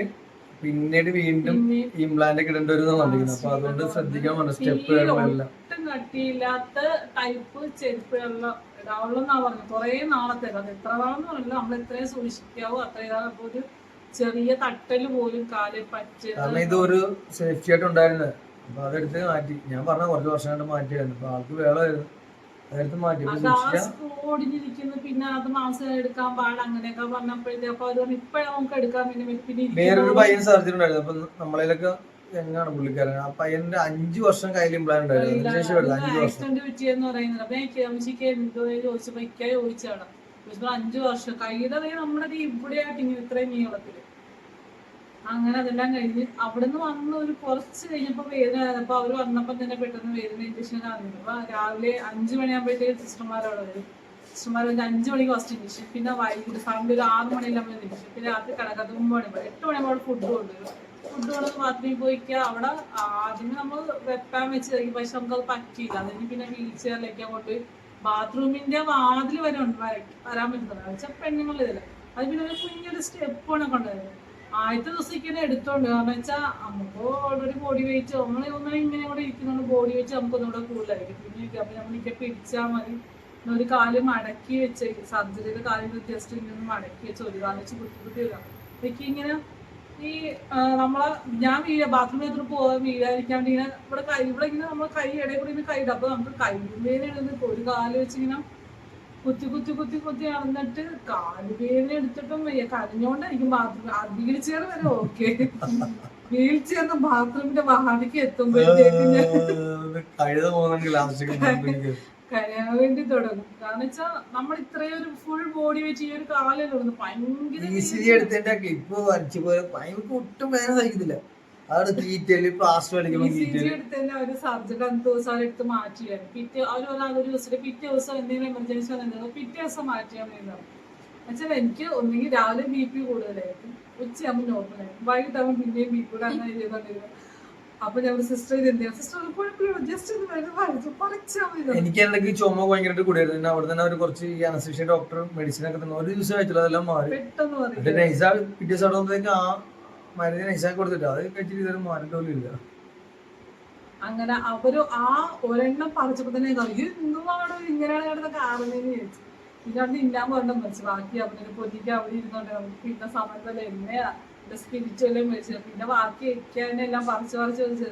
പിന്നീട് വീണ്ടും ഇംപ്ലാന്റ് ഒക്കെ ഇടേണ്ടി വരുന്ന പറഞ്ഞിരിക്കുന്നത്. അപ്പൊ അതുകൊണ്ട് ശ്രദ്ധിക്കാൻ പറഞ്ഞു സ്റ്റെപ്പുകളെല്ലാം. ഒട്ടും കട്ടിയില്ലാത്ത ടൈപ്പ് ചെരുപ്പുകളിലും ഇടാവുള്ളൂന്നാ പറഞ്ഞു. കുറെ നാളത്തേക്ക്, അത് എത്ര നാളെന്ന് പറഞ്ഞില്ല, നമ്മൾ എത്രയും സൂക്ഷിക്കാവോ അത്രയും. അപ്പൊ ഒരു ചെറിയ തട്ടല് പോലും കാലിൽ പറ്റും. കാരണം ഇതൊരു സേഫ്റ്റി ആയിട്ട് ഉണ്ടായിരുന്നത്. അപ്പൊ അതെടുത്ത് മാറ്റി. ഞാൻ പറഞ്ഞ കുറച്ച് വർഷം കൊണ്ട് മാറ്റിയായിരുന്നു. അപ്പൊ ആൾക്ക് വേളമായിരുന്നു, അതെടുത്ത് മാറ്റി. ഓടിഞ്ഞിരിക്കുന്നു. പിന്നെ അത് മാസം എടുക്കാൻ പാടില്ല അങ്ങനെയൊക്കെ പറഞ്ഞപ്പോഴത്തേക്ക് അപ്പൊ അതുകൊണ്ട് ഇപ്പഴാ നമുക്ക് എടുക്കാൻ പിന്നെ വേറൊരു പയ്യൻ സർജറി ഉണ്ടായിരുന്നു. അപ്പൊ നമ്മളതിലൊക്കെ എങ്ങാണ് പുള്ളിക്കാരൻ. ആ പയ്യന്റെ 5 വർഷം കയ്യിൽ ഇംപ്ലാന്റ് ഉണ്ടായിരുന്നു. ആക്സിഡന്റ് പറ്റിയെന്ന് പറയുന്നത്. അപ്പൊ എനിക്ക് എന്തോ ചോദിച്ചപ്പോ ചോദിച്ചാണ് 5 വർഷം കൈയുടെ നമ്മുടെ ഇവിടെയായിട്ട് ഇങ്ങനെ ഇത്രയും നീളത്തില്. അങ്ങനെ അതെല്ലാം കഴിഞ്ഞ് അവിടുന്ന് വന്ന് ഒരു കുറച്ച് കഴിഞ്ഞപ്പോ വേദന. അപ്പൊ അവര് വന്നപ്പോ തന്നെ പെട്ടെന്ന് വേദന ഇഞ്ചക്ഷൻ കാണുന്നു. അപ്പൊ രാവിലെ 5 മണിയാകുമ്പോഴത്തേക്ക് സിസ്റ്റർമാരവിടെ വരും. സിസ്റ്റർമാർ 5 മണിക്ക് ഫസ്റ്റ് ഇഞ്ചക്ഷൻ, പിന്നെ വൈകിട്ട് സമയം ഒരു 6 മണിയെല്ലാം ഇഞ്ചക്ഷൻ, പിന്നെ രാത്രി കിടക്കാത്ത 9 മണി 8 മണിയാകുമ്പോൾ ഫുഡ് കൊണ്ടുവരും. ഫുഡ് കൊണ്ട് ബാത്റൂമിൽ പോയിക്കുക. അവിടെ ആദ്യം നമ്മൾ വെപ്പാൻ വെച്ച് കഴിക്കും. പക്ഷെ നമുക്കത് പറ്റിയില്ല. അതിന് പിന്നെ വീൽ ചെയറിലേക്ക് കൊണ്ട് ബാത്റൂമിന്റെ വാതിൽ വരെ വരാൻ പറ്റുന്നത് വെച്ചാൽ പെണ്ണുങ്ങളിതില്ല. അത് പിന്നെ ഒരു കുഞ്ഞൊരു സ്റ്റെപ്പാണ് കൊണ്ടുവരുന്നത്. ആദ്യത്തെ ദിവസം എടുത്തോണ്ട്, കാരണം വെച്ചാൽ നമുക്ക് ഓൾറെഡി ബോഡി വെയിറ്റ് ഒന്നും ഇങ്ങനെ കൂടെ ഇരിക്കുന്നുണ്ട്. ബോഡി വെയിറ്റ് നമുക്ക് ഒന്നുകൂടെ കൂടുതലായിരിക്കും. പിന്നെ അപ്പൊ നമ്മളിക്കെ പിടിച്ചാൽ മതി. ഒരു കാല് മടക്കി വെച്ച് സർജറിയുടെ കാലിൽ ജസ്റ്റ് ഇങ്ങനെ മടക്കി വെച്ച് ഒരു കാലം വെച്ച് കുത്തി വരാം. എനിക്ക് ഇങ്ങനെ ഈ ഞാൻ ബാത്റൂമിൽ പോകാൻ വീഴാതിരിക്കാണ്ട് ഇങ്ങനെ ഇവിടെ ഇങ്ങനെ നമ്മൾ കൈ ഇടയിൽ കൂടി ഇങ്ങനെ കൈയിടും. അപ്പൊ നമുക്ക് കൈവേദന എടുത്തിട്ട് ഒരു കാല് വെച്ച് ഇങ്ങനെ കുത്തി നടന്നിട്ട് കാലുവേദന എടുത്തിട്ടും വയ്യ. കരഞ്ഞോണ്ടായിരിക്കും ബാത്റൂം വീൽ ചെയർ വരെ ഓക്കെ. വീൽ ചെയറിന് ബാത്റൂമിന്റെ വാടിക്ക് എത്തുമ്പോഴത്തേക്ക് കരയാൻ വേണ്ടി തുടങ്ങും. കാരണം വെച്ചാൽ നമ്മൾ ഇത്രയും ഒരു ഫുൾ ബോഡി വെച്ച് ഈ ഒരു കാലിൽ ഭയങ്കര ഒട്ടും വേദന സഹിക്കത്തില്ല. ഒരു സർജറി 2 ദിവസം എടുത്ത് മാറ്റിയായിരുന്നു. ഒരു പിറ്റേ ദിവസം എന്തെങ്കിലും എമർജൻസി വന്നിട്ടുണ്ടോ പിറ്റേ ദിവസം മാറ്റിയാൽ മതി. എന്നുവെച്ചാൽ എനിക്ക് ഒന്നെങ്കിൽ രാവിലെ BP കൂടുതലായിരിക്കും, ഉച്ചയാകുമ്പോൾ നോർമലായിരിക്കും, വൈകിട്ടാകുമ്പോൾ പിന്നെയും BP കൂടെ അങ്ങനെ ചെയ്തോണ്ടിരുന്നു. അപ്പൊ ഞങ്ങളുടെ സിസ്റ്റർ എനിക്ക് എന്തൊക്കെ ചുമ ഭയങ്കരമായിട്ട് കൂടിയായിരുന്നു. അവിടെ തന്നെ അവർ കുറച്ച് അനസ്തേഷ്യ ഡോക്ടർ മെഡിസിൻ ഒക്കെ തന്നു. 1 ദിവസം കഴിച്ചില്ല, അതെല്ലാം മാറി. പിറ്റേ ദിവസം അവിടെ ആ മരുന്ന് നൈസാക്കി കൊടുത്തിട്ട് അത് കഴിച്ചിട്ട് ഇതുവരെ മാറിയിട്ടില്ല. അങ്ങനെ അവര് ആ ഒരെണ്ണം പറിച്ചപ്പോ തന്നെ എന്തുവാണോ ഇങ്ങനെയാണ് കിടന്ന കാണുന്നതെന്ന് ചോദിച്ചു. പിന്നെ ഇല്ലാൻ പറഞ്ഞ മരിച്ചു. ബാക്കി അവരുടെ പൊതിക്ക് അവിടെ ഇരുന്നോണ്ട് നമുക്ക് പിന്നെ സമയത്തല്ല എന്നെയാ സ്പിരിച്വലും വെച്ചത്. പിന്നെ ബാക്കി എല്ലാം പറിച്ച് വെച്ചത്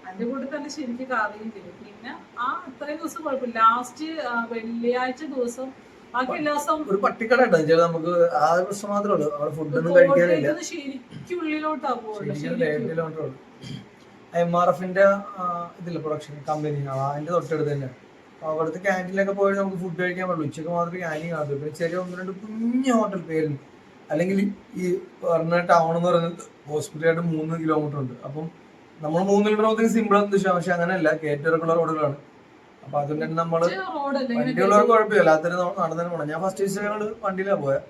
അതിന്റെ കൂടെ തന്നെ ശരിക്കും അറിയുകയും ചെയ്തു. പിന്നെ അത്രയും ദിവസം കുഴപ്പമില്ല. ലാസ്റ്റ് വെള്ളിയാഴ്ച ദിവസം ബാക്കി എല്ലാ ദിവസം ഒരു പട്ടിക്കട നമുക്ക് ആ പ്രശ്നം മാത്രമേ ഉള്ളൂ. അവിടെ ഫുഡൊന്നും കഴിക്കാനില്ല. ശരിക്കും ഉള്ളിലോട്ടാ പോകുന്നത്. MRFന്റെ ഇതില്ല പ്രൊഡക്ഷൻ കമ്പനി, അതിന്റെ തൊട്ടടുത്ത് തന്നെ. അവിടുത്തെ ക്യാൻറ്റീനിലൊക്കെ പോയി നമുക്ക് ഫുഡ് കഴിക്കാൻ പറ്റുള്ളൂ. ഉച്ചക്ക് മാത്രമേ ക്യാൻറ്റീൻ കാണുള്ളൂ. പിന്നെ ചെറിയ 1-2 കുഞ്ഞു ഹോട്ടൽ പേരുണ്ട്. അല്ലെങ്കിൽ ഈ പറഞ്ഞ ടൗൺ എന്ന് പറയുന്നത് ഹോസ്പിറ്റലായിട്ട് 3 കിലോമീറ്റർ ഉണ്ട്. അപ്പം നമ്മൾ 3 കിലോമീറ്റർ സിമ്പിൾ ആണ്. പക്ഷെ അങ്ങനെയല്ല, കയറ്റിറക്കുള്ള റോഡുകളാണ്. അപ്പൊ അതുകൊണ്ട് തന്നെ നമ്മള് വണ്ടിയുള്ളവർക്ക് കുഴപ്പമില്ല, അല്ലാത്തവര് നടന്നു തന്നെ പോകണം. ഞാൻ ഫസ്റ്റ് ദിവസം വണ്ടിയിലാണ് പോയത്,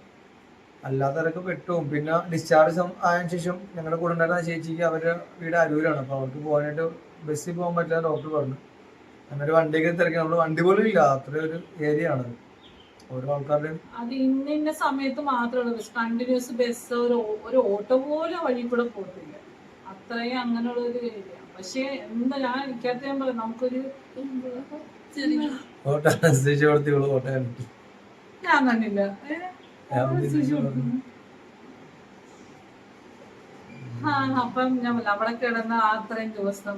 അല്ലാത്തവരൊക്കെ പെട്ടും. പിന്നെ ഡിസ്ചാർജ് ആയതിനു ശേഷം ഞങ്ങളുടെ കൂടെ ഉണ്ടായിരുന്ന ചേച്ചിക്ക് അവരുടെ വീട് അരൂരാണ്. അപ്പൊ അവർക്ക് പോകാനായിട്ട് ബസ്സിൽ പോകാൻ പറ്റില്ല ഡോക്ടർ പറഞ്ഞു. അങ്ങനെ ഒരു വണ്ടിയൊക്കെ തിരക്കി. നമ്മള് വണ്ടി പോലും ഇല്ല, അത്രയും ഒരു ഏരിയ ആണ് ഓരോ ആൾക്കാരുടെയും. അത് ഇന്ന സമയത്ത് മാത്രമേ കണ്ടിന്യൂസ് ബസ് ഒരു ഓട്ടോ പോലും വഴി കൂടെ പോകത്തില്ല. അത്രയും അങ്ങനെയുള്ള ഒരു ഏരിയ. പക്ഷെ എന്താ ഞാൻ എനിക്കകത്ത് ഞാൻ പറയാം, നമുക്കൊരു ഞാൻ കണ്ടില്ല അപ്പം ഞാൻ അവിടെ കിടന്ന അത്രയും ദിവസം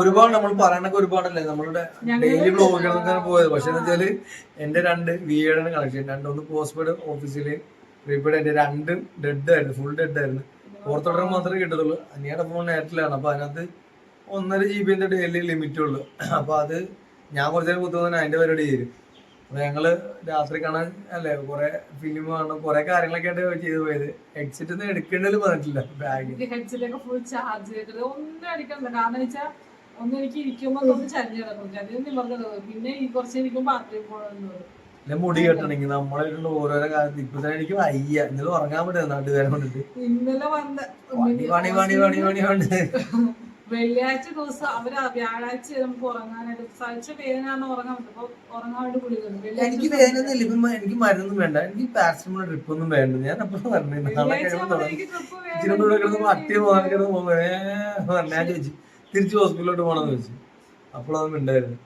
ഒരുപാട് നമ്മൾ പറയാനൊക്കെ ഒരുപാടല്ലേ നമ്മളുടെ ഡെയിലി ബ്ലോഗിലൊക്കെ പോയത്. പക്ഷെ എന്ന് വെച്ചാല് എന്റെ 2 VAയുടെ കണക്ഷൻ, 2 ഒന്ന് പോസ്റ്റ്പെയ്ഡ് ഓഫീസില് പ്രീപെയ്ഡ്, എന്റെ 2 ഡെഡ് ആയിരുന്നു, ഫുൾ ഡെഡ് ആയിരുന്നു. 4th ഓർഡർ മാത്രമേ കിട്ടത്തുള്ളൂ. അനിയുടെ ഫോൺ എയർടെലാണ്. അപ്പൊ അതിനകത്ത് 1.5 GB ഡെയിലി ലിമിറ്റ് ഉള്ളു. അപ്പൊ അത് ഞാൻ കുറച്ചു നേരം കുത്തുന്നതിന് അതിന്റെ പരിപാടി ചെയ്യും. അപ്പൊ ഞങ്ങള് രാത്രി കാണാൻ അല്ലെ കുറെ ഫിലിം കാണണം കുറെ കാര്യങ്ങളൊക്കെ ആയിട്ട് ചെയ്തു പോയത്. ഹെഡ്സെറ്റ് ഒന്നും എടുക്കേണ്ടത് പറഞ്ഞിട്ടില്ല ബാഗ്. ഹെഡ്സെറ്റ് ഒക്കെ ഫുൾ ചാർജ് ചെയ്തിട്ട് ഒന്നും അടിക്കണ്ട. കാരണം വെച്ചാൽ ഒന്ന് എനിക്ക് ഇരിക്കുമ്പോ ഒന്ന് ചരിഞ്ഞ് കിടക്കും, അതിന് നിവർന്നത്. പിന്നെ ഈ കുറച്ച് ഇരിക്കുമ്പോ ബാത്റൂമിൽ പോകണമെന്ന് പറയും. അല്ലെ മുടി കെട്ടണമെങ്കിൽ നമ്മളെ ഓരോരോ കാലത്ത് ഇപ്പൊ തന്നെ എനിക്ക് വയ്യ, ഇന്നലെ ഉറങ്ങാൻ പറ്റും നാട്ടുകാരെ കൊണ്ടിട്ട്. ഇന്നലെ വന്ന പണി പണി പണി പണി പണി വെള്ളിയാഴ്ച ദിവസം അവര് വ്യാഴാഴ്ച നമുക്ക് ഉറങ്ങാനായിട്ട് സഹിച്ച വേദന ഉറങ്ങാൻ പറ്റും. അപ്പൊ ഉറങ്ങാൻ വേണ്ടി കുളിക്കുന്നു. എനിക്ക് വേദനയൊന്നും ഇല്ല. ഇപ്പൊ എനിക്ക് മരുന്നൊന്നും വേണ്ട, എനിക്ക് പാരസിറ്റമോൾ ട്രിപ്പ് ഒന്നും വേണ്ട. ഞാൻ അപ്പഴും പറഞ്ഞു നാളെ കിടന്ന് കിടന്ന് പട്ടിയെ പോകാൻ കിടന്ന് ഞാൻ ചോദിച്ചു തിരിച്ച് ഹോസ്പിറ്റലിലോട്ട് പോകണമെന്ന് ചോദിച്ചു. അപ്പോഴതൊന്നും ഉണ്ടായിരുന്നു.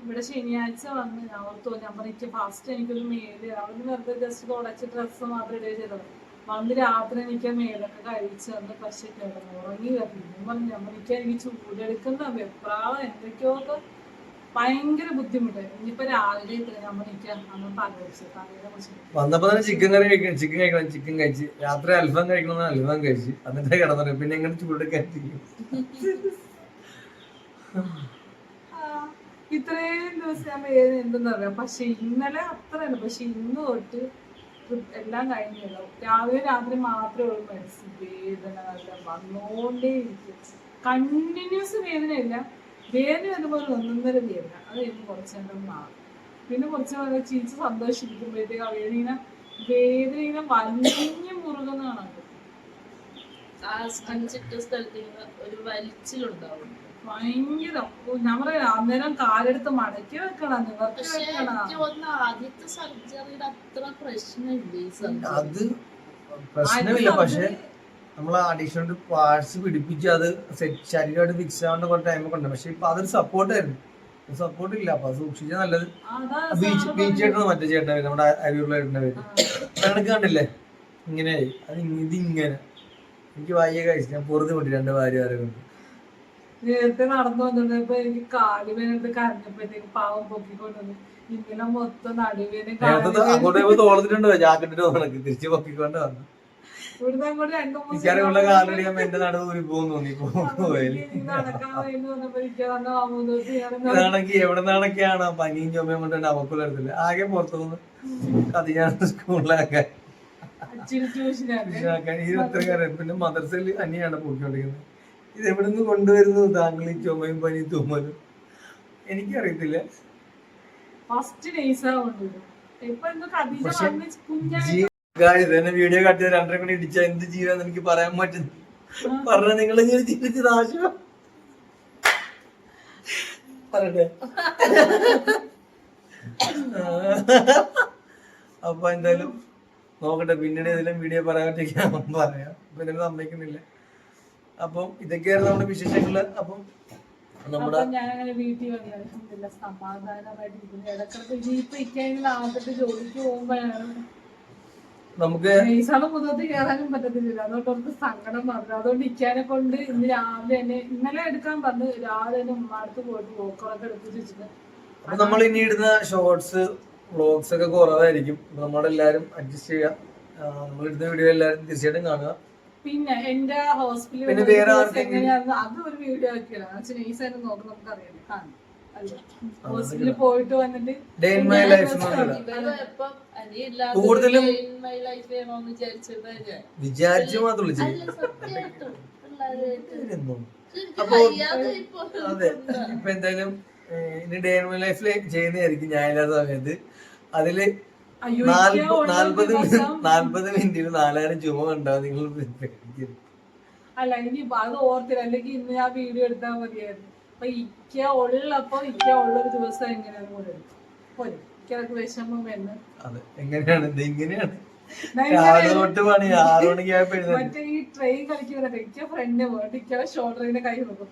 ഇവിടെ ശനിയാഴ്ച വന്ന് ഞാൻ ഓർത്തു ഞാൻ പറഞ്ഞു ഫാസ്റ്റ് എനിക്കൊരു മേല് അവിടെ വെറുതെ ജസ്റ്റ് തുടച്ച് ഡ്രസ്സ് മാത്രം ഇടുക ചെയ്തത്. വന്ന് രാത്രി എനിക്ക് മേലൊക്കെ കഴിച്ച് വന്ന് പക്ഷെ കിടന്നു ഉറങ്ങി വരണം പറഞ്ഞു. എനിക്ക് ചൂടെടുക്കുന്ന വെപ്രാളം എന്തൊക്കെയോ ഭയങ്കര ബുദ്ധിമുട്ടായി. ഇനിയിപ്പോ രാവിലെ നമ്മൾ വന്നപ്പോ തന്നെ ചിക്കൻ കറി കഴിക്കണം, ചിക്കൻ കഴിക്കണം, ചിക്കൻ കഴിച്ച് രാത്രി അൽഫാം കഴിക്കണം, അൽഫാം കഴിച്ച് എന്നിട്ട് കിടന്നു. പിന്നെ എങ്ങനെ ചൂടൊക്കെ ഇത്രയും ദിവസം ഞാൻ വേദന എന്തെന്ന് പറയാം. പക്ഷെ ഇന്നലെ അത്രയല്ല. പക്ഷെ ഇന്ന് തൊട്ട് എല്ലാം കഴിഞ്ഞല്ലോ. രാവിലെ രാത്രി മാത്രമേ ഉള്ളൂ മെഡിസിൻ. വേദന എല്ലാം വന്നോണ്ടേ ഇരിക്കും. കണ്ടിന്യൂസ് വേദനയില്ല, വേദന അതുപോലെ ഒന്നൊന്നര വേദന. അത് കഴിഞ്ഞ് കുറച്ചെണ്ണം മാറും. പിന്നെ കുറച്ച് നേരം ചീച്ച് സന്തോഷിപ്പിക്കുമ്പോഴത്തേക്ക് വേദന ഇങ്ങനെ വലിഞ്ഞ് മുറുകുന്ന കാണാൻ ഒരു വലിച്ചിലുണ്ടാവും ഭയങ്കര. ഞാൻ പറയാം അന്നേരം കാലെടുത്ത് മടക്കി വെക്കണം, നിവർത്തി വെക്കണം. ആദ്യത്തെ സർജറിയുടെ അത്ര പ്രശ്നമില്ല. അത് പ്രശ്നമില്ല. പക്ഷെ നമ്മൾ അഡീഷണൽ പാർട്സ് പിടിപ്പിച്ച് അത് ശരീരമായിട്ട് ഫിക്സ് ആവേണ്ട കുറെ ടൈമൊക്കെ ഉണ്ട്. പക്ഷെ ഇപ്പൊ അതൊരു സപ്പോർട്ടായിരുന്നു, സപ്പോർട്ട് ഇല്ല. അപ്പൊ അത് സൂക്ഷിച്ചാൽ നല്ലത്. ബീച്ച് ചേട്ടൻ മറ്റേ ചേട്ടൻ നമ്മുടെ അരിയുള്ള ചേട്ടൻ്റെ പേര് കണക്ക് കണ്ടില്ലേ ഇങ്ങനെയായി. അത് ഇതിങ്ങനെ എനിക്ക് വയ്യ കഴിച്ചു. ഞാൻ പൊറുതി വിട്ടു 2 ഭാര്യമാരെ കൊണ്ട്. നേരത്തെ നടന്നു വന്നിട്ടപ്പോ എനിക്ക് കാലുവേനെടുത്ത് കരഞ്ഞപ്പോഴത്തേക്ക് പാവം പൊക്കിക്കൊണ്ടുവന്നു. ഇങ്ങനെ മൊത്തം നടുവേനെ തോളത്തിട്ടുണ്ടോ ജാക്കറ്റിട്ട് കണക്ക് തിരിച്ച് പൊക്കിക്കൊണ്ട് വന്നു. ഇവിടുന്ന് അങ്ങോട്ട് 2-3 കാലടിയാകുമ്പോ എന്റെ നടു ഊരി പോകുന്നു തോന്നി. ഇതാണെങ്കിൽ എവിടെ നിന്നാണൊക്കെയാണ് പനിയും ചുമയും കൊണ്ടുണ്ട് അവക്കുള്ള എടുത്തില്ല. ആകെ പുറത്തുനിന്ന് കഥയാണ് സ്കൂളിലാക്കാൻ പിന്നെ മദർസയിൽ തന്നെയാണ് പോയിക്കൊണ്ടിരിക്കുന്നത്. ഇത് എവിടെ നിന്ന് കൊണ്ടുവരുന്നു താങ്കൾ ഈ ചുമയും പനിയും തുമ്മലും? എനിക്കറിയത്തില്ല. തന്നെ വീഡിയോ കട്ട് ചെയ്ത് 2.5 മണി ഇടിച്ച എന്ത് ജീവൻ എനിക്ക് പറയാൻ പറ്റുന്നു. പറഞ്ഞ നിങ്ങൾ ഇങ്ങനെ ചിന്തിച്ച് നാശം പറയട്ടെ. അപ്പൊ എന്തായാലും നോക്കട്ടെ, പിന്നീട് ഏതെങ്കിലും വീഡിയോ പറയാൻ പറ്റിയ പറയാം. അപ്പൊ ഇതിനെ സമ്മതിക്കുന്നില്ല. അപ്പം ഇതൊക്കെയായിരുന്നു നമ്മുടെ വിശേഷങ്ങള്. അപ്പം നമ്മുടെ ഞാനങ്ങനെ വീട്ടിൽ വന്നില്ല സമാധാനമായിട്ട് ഇരിക്കുന്നു. ഇടക്കിടക്ക് ഇനിയിപ്പോ ഇക്കാണെങ്കിൽ ആദ്യത്തെ ജോലിക്ക് പോകുമ്പോഴാണ് നമുക്ക് മുതത്ത് കയറാനും പറ്റത്തില്ല. അതുകൊണ്ട് അവർക്ക് സങ്കടം മാത്രം. അതുകൊണ്ട് ഇക്കാനെ കൊണ്ട് ഇന്ന് രാവിലെ തന്നെ ഇന്നലെ എടുക്കാൻ പറഞ്ഞു. രാവിലെ തന്നെ ഉമ്മാടുത്ത് പോയിട്ട് വോക്കറൊക്കെ എടുപ്പിച്ച് വെച്ചിട്ട്. അപ്പൊ നമ്മൾ ഇനി ഇടുന്ന ഷോർട്സ് വ്ളോഗ്സ് ഒക്കെ കുറവായിരിക്കും. നമ്മളെല്ലാരും അഡ്ജസ്റ്റ് ചെയ്യാം. നമ്മൾ ഇടുന്ന വീഡിയോ എല്ലാരും തീർച്ചയായിട്ടും കാണുക. പിന്നെ എന്റെ ഹോസ്പിറ്റലിൽ എങ്ങനെയായിരുന്നു അത് ഒരു വീഡിയോ ആക്കിയതാണ്. നൈസായിട്ട് നോക്കി നമുക്ക് അറിയാം കാണും. ഹോസ്പിറ്റലിൽ പോയിട്ട് വന്നിട്ട് ഡേ ഇൻ മൈ ലൈഫ് കൂടുതലും വിചാരിച്ചു മാത്രമേ. അപ്പൊ അതെ ഇപ്പൊ എന്തായാലും ഇനി ഡേ ഇൻ മൈ ലൈഫില് ചെയ്യുന്നതായിരിക്കും ഞാനില്ലാത്ത സമയത്ത്. അതില് 40 മിനിറ്റിൽ 4000 ചുമ ഉണ്ടാവും. നിങ്ങൾ അല്ല ഇനി അത് ഓർത്തില്ല, അല്ലെങ്കിൽ ഇന്ന് ആ വീഡിയോ എടുത്താൽ മതിയായിരുന്നു. അപ്പൊ ഇക്ക ഉള്ളപ്പോ ഇക്ക ഉള്ളൊരു ദിവസം എങ്ങനെയാണ് പോലെ ഇക്കക്ക് വിഷമം വരുന്നത്. അതെ എങ്ങനെയാണ് ഇത് ഇങ്ങനെയാണ് രാവിലെ തൊട്ട് പണി 6 മണിക്ക് മറ്റേ ഈ ട്രെയിൻ കളിക്കുന്നതൊക്കെ ഇക്ക ഫ്രണ്ട് പോയിട്ട് ഇക്ക ഷോൾഡറിന്റെ കൈ നോക്കും.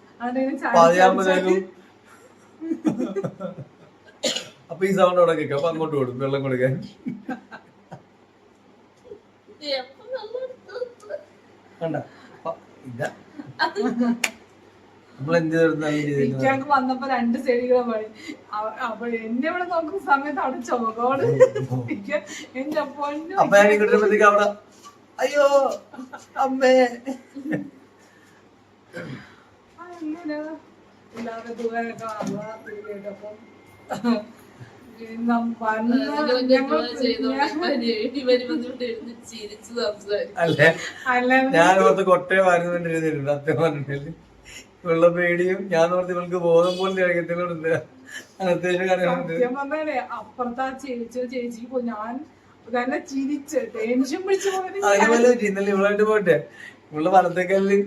അപ്പൊ ഈ സൗണ്ട് അവിടെ കേൾക്കാം. അപ്പൊ അങ്ങോട്ട് കൊടുക്കും വെള്ളം കൊടുക്കാൻ. കണ്ട ഇതാ നമ്മളെന്ത് ഇക്കാക്ക് വന്നപ്പോ 2 സൈഡികളെ പണി. അപ്പൊ എന്നെ ഇവിടെ നോക്കുന്ന സമയത്ത് അവിടെ ചോകോട് എന്റെ പൊന്നു. അപ്പൊ ഞാൻ ഇങ്ങോട്ടേക്ക് അവിടെ അയ്യോ അമ്മേ അങ്ങനെ എല്ലാവരുടെ ദൂരമൊക്കെ ചിരിച്ചു സംസാരിക്കും. അല്ലേ ഞാൻ ഓർത്ത് കൊട്ടയെ വരുന്നുണ്ടിരുന്നില്ല സത്യം പറഞ്ഞിട്ടില്ല. ഇവളുടെ പേടിയും ഞാൻ ഓർത്ത് ഇവൾക്ക് ബോധം പോലും കഴിക്കത്തിലുണ്ട്. അപ്പുറത്താ ചേച്ചിക്ക് ഞാൻ തന്നെ ചിരിച്ച് ടെൻഷൻ പിടിച്ചു. അതുപോലെ ഇന്നലെ ഇവളായിട്ട് പോട്ടെ ഇവളുടെ വലത്തേക്കല്ലിൽ